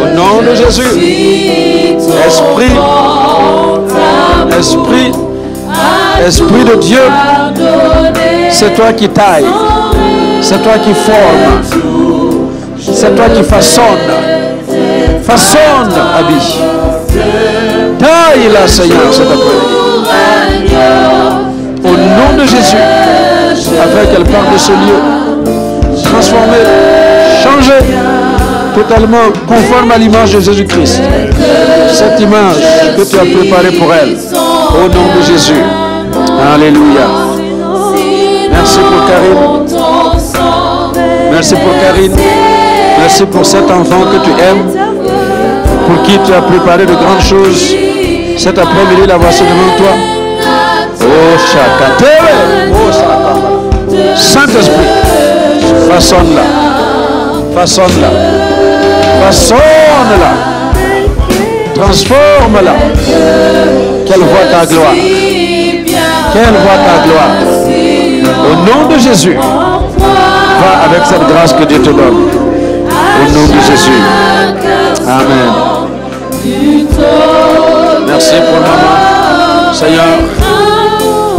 Au nom de Jésus. Esprit de Dieu, c'est toi qui tailles, c'est toi qui formes, c'est toi qui façonnes. Façonne, Abi. Taille la Seigneur cet après-midi. Au nom de Jésus, afin qu'elle parte de ce lieu, transformée, changée, totalement conforme à l'image de Jésus-Christ. Cette image que tu as préparée pour elle. Au nom de Jésus. Alléluia. Merci pour Karine. Merci pour Karine. Merci pour cet enfant que tu aimes, pour qui tu as préparé de grandes choses. Cet après-midi, la voici devant toi. Oh, Shakatere. Oh, Shakatere. Saint-Esprit, façonne-la. Façonne-la. Façonne-la. Transforme-la. Qu'elle voit ta gloire. Qu'elle voit ta gloire. Au nom de Jésus, va avec cette grâce que Dieu te donne. Au nom de Jésus. Amen. Merci pour maman. Seigneur,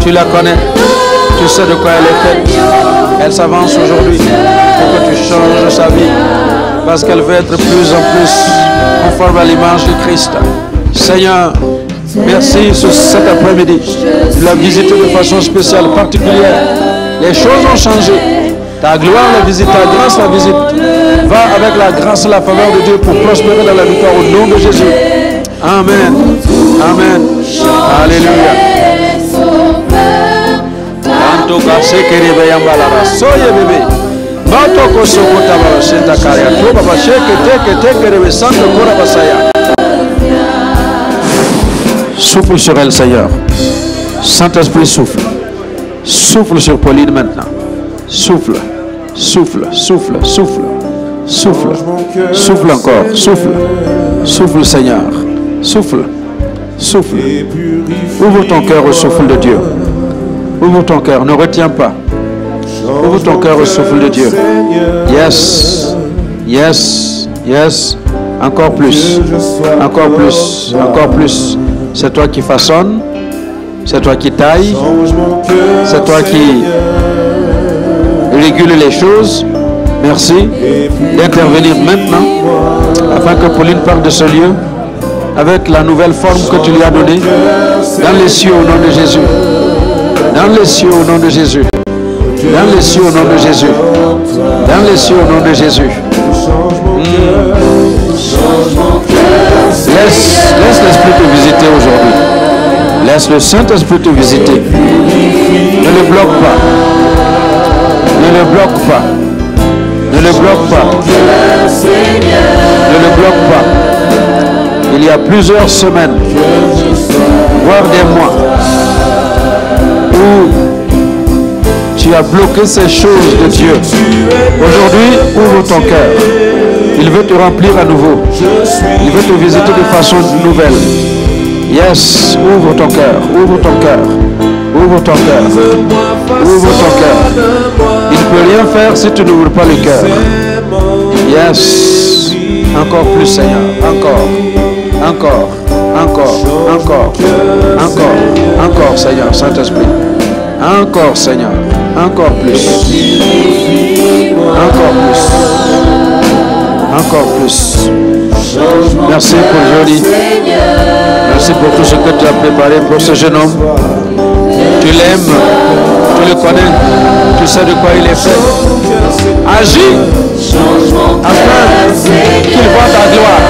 tu la connais. Tu sais de quoi elle est faite. Elle s'avance aujourd'hui pour que tu changes sa vie. Parce qu'elle veut être plus en plus conforme à l'image de Christ. Seigneur, merci sur cet après-midi. Tu l'as visité de façon spéciale, particulière. Les choses ont changé. Ta gloire la visite, ta grâce la visite. Va avec la grâce et la faveur de Dieu pour prospérer dans la victoire au nom de Jésus. Amen. Amen. Alléluia. Soyez bébé. Souffle sur elle, Seigneur. Saint-Esprit, souffle. Souffle sur Pauline maintenant. Souffle, souffle, souffle, souffle, souffle, souffle encore, souffle, souffle, Seigneur. Souffle, souffle. Ouvre ton cœur au souffle de Dieu. Ouvre ton cœur, ne retiens pas. Ouvre ton cœur au souffle de Dieu. Yes, yes, yes. Encore plus, encore plus, encore plus. C'est toi qui façonnes, c'est toi qui tailles, c'est toi qui régule les choses. Merci d'intervenir maintenant afin que Pauline parle de ce lieu avec la nouvelle forme que tu lui as donnée dans les cieux au nom de Jésus. Dans les cieux au nom de Jésus. Dans les cieux au nom de Jésus. Dans les cieux au nom de Jésus. Laisse l'Esprit te visiter aujourd'hui. Laisse le Saint-Esprit te visiter. Ne le bloque pas. Ne le bloque pas. Ne le bloque pas. Ne le bloque pas. Il y a plusieurs semaines, voire des mois, où tu as bloqué ces choses de Dieu. Aujourd'hui, ouvre ton cœur. Il veut te remplir à nouveau. Il veut te visiter de façon nouvelle. Yes, ouvre ton cœur, ouvre ton cœur, ouvre ton cœur, ouvre ton cœur. Il ne peut rien faire si tu n'ouvres pas le cœur. Yes, encore plus Seigneur, encore, encore, encore, encore, encore, encore Seigneur, Saint-Esprit. Encore Seigneur, encore plus, encore plus, encore plus. Merci pour Jolie. Merci pour tout ce que tu as préparé pour ce jeune homme. Tu l'aimes, tu le connais, tu sais de quoi il est fait. Agis afin qu'il voit ta gloire.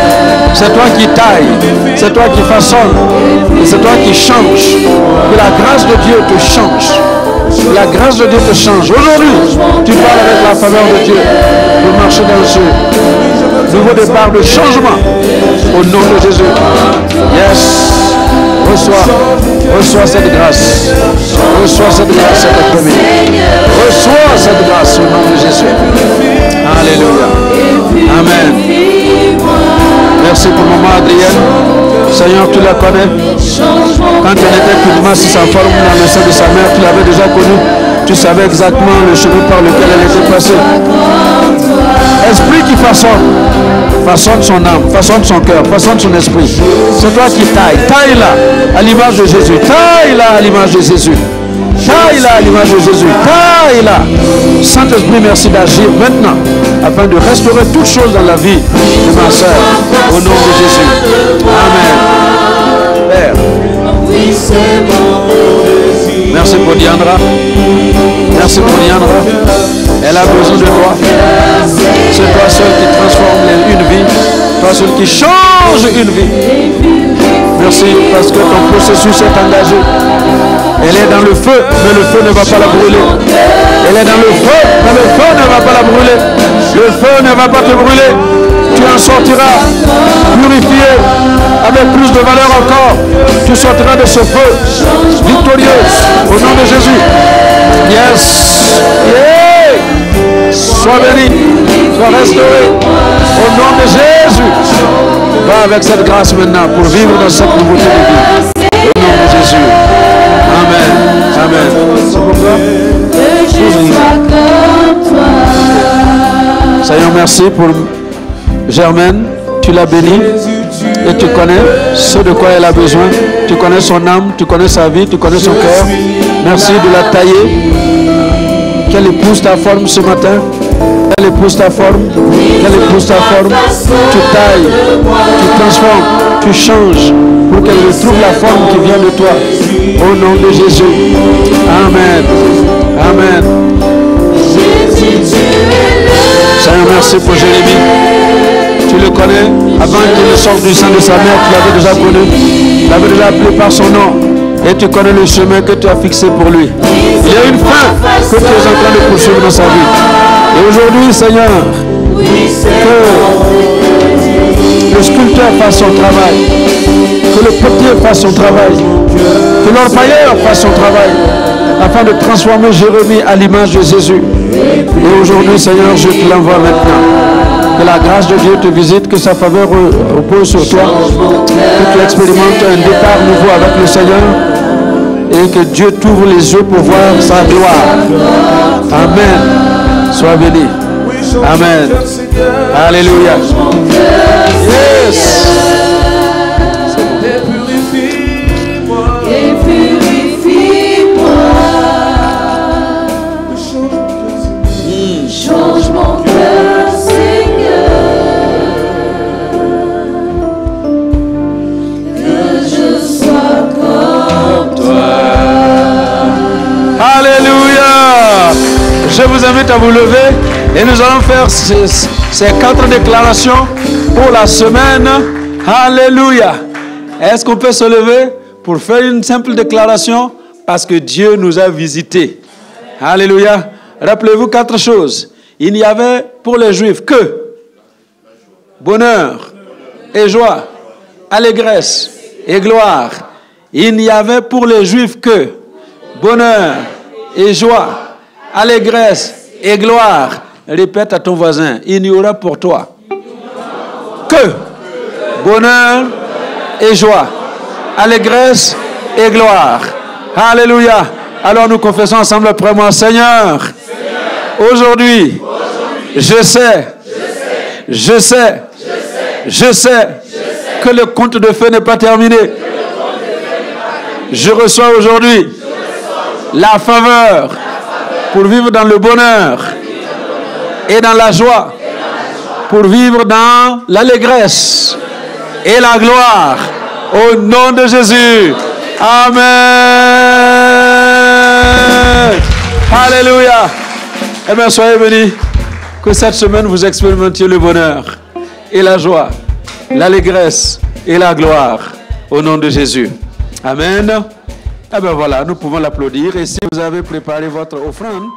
C'est toi qui tailles, c'est toi qui façonnes, et c'est toi qui changes. Que la grâce de Dieu te change. Que la grâce de Dieu te change. Aujourd'hui, tu parles avec la faveur de Dieu pour marcher dans ce nouveau départ de changement. Au nom de Jésus. Yes. Reçois cette grâce. Reçois cette grâce cet après-midi. Reçois cette grâce au nom de Jésus. Alléluia. Amen. Merci pour le moment, Adrienne. Seigneur, tu la connais. Quand elle était qu'une masse sans forme dans le sein de sa mère, tu l'avais déjà connue. Tu savais exactement le chemin par lequel elle était passée. Esprit qui façonne son âme, façonne son cœur, façonne son esprit. C'est toi qui taille. Taille-la à l'image de Jésus. Taille-la à l'image de Jésus. Taille-la à l'image de Jésus. Taille-la. Saint-Esprit, merci d'agir maintenant afin de restaurer toutes choses dans la vie de ma soeur. Au nom de Jésus. Amen. Père. Merci pour Diandra. Merci pour Diandra. Elle a besoin de toi. C'est toi seul qui transforme une vie. Toi seul qui change une vie. Merci parce que ton processus est engagé. Elle est dans le feu, mais le feu ne va pas la brûler. Elle est dans le feu, mais le feu ne va pas la brûler. Le feu ne va pas te brûler. Tu en sortiras purifié, avec plus de valeur encore. Tu sortiras de ce feu victorieuse au nom de Jésus. Yes. Yeah. Sois béni, sois restauré au nom de Jésus. Va avec cette grâce maintenant pour vivre dans cette nouveauté de vie. Au nom de Jésus. Amen. Amen. Seigneur, merci pour Germaine. Tu l'as bénie et tu connais ce de quoi elle a besoin. Tu connais son âme, tu connais sa vie, tu connais son cœur. Merci de la tailler. Qu'elle épouse ta forme ce matin. Qu'elle épouse ta forme. Qu'elle épouse ta forme. Tu tailles, tu transformes. tu changes pour qu'elle retrouve la forme qui vient de toi. Au nom de Jésus. Amen. Amen. Seigneur, merci pour Jérémie. Tu le connais. Avant qu'il ne sorte du sein de sa mère, tu l'avais déjà connu. Tu l'avais déjà appelé par son nom. Et tu connais le chemin que tu as fixé pour lui. Il y a une fin que tu es en train de poursuivre dans sa vie. Et aujourd'hui, Seigneur, que le sculpteur fasse son travail, que le potier fasse son travail, que l'orpailleur fasse son travail, afin de transformer Jérémie à l'image de Jésus. Et aujourd'hui, Seigneur, je te l'envoie maintenant. Que la grâce de Dieu te visite, que sa faveur repose sur toi, que tu expérimentes un départ nouveau avec le Seigneur et que Dieu t'ouvre les yeux pour voir sa gloire. Amen. Sois béni. Amen. Alléluia. Yes. Change mon cœur, Seigneur, que je sois comme toi. Alléluia. Je vous invite à vous lever et nous allons faire ces 4 déclarations pour la semaine. Alléluia. Est-ce qu'on peut se lever pour faire une simple déclaration? Parce que Dieu nous a visités. Alléluia. Rappelez-vous 4 choses. Il n'y avait pour les Juifs que bonheur et joie, allégresse et gloire. Il n'y avait pour les Juifs que bonheur et joie, allégresse et gloire. Répète à ton voisin, il n'y aura pour toi que bonheur et joie, allégresse et gloire. Alléluia. Alors nous confessons ensemble après moi, Seigneur, aujourd'hui, je sais que le conte de feu n'est pas terminé. Je reçois aujourd'hui la faveur pour vivre dans le bonheur et dans la joie, pour vivre dans l'allégresse et la gloire. Au nom de Jésus. Amen. Alléluia. Eh bien, soyez bénis. Que cette semaine, vous expérimentiez le bonheur et la joie, l'allégresse et la gloire. Au nom de Jésus. Amen. Eh bien, voilà, nous pouvons l'applaudir. Et si vous avez préparé votre offrande,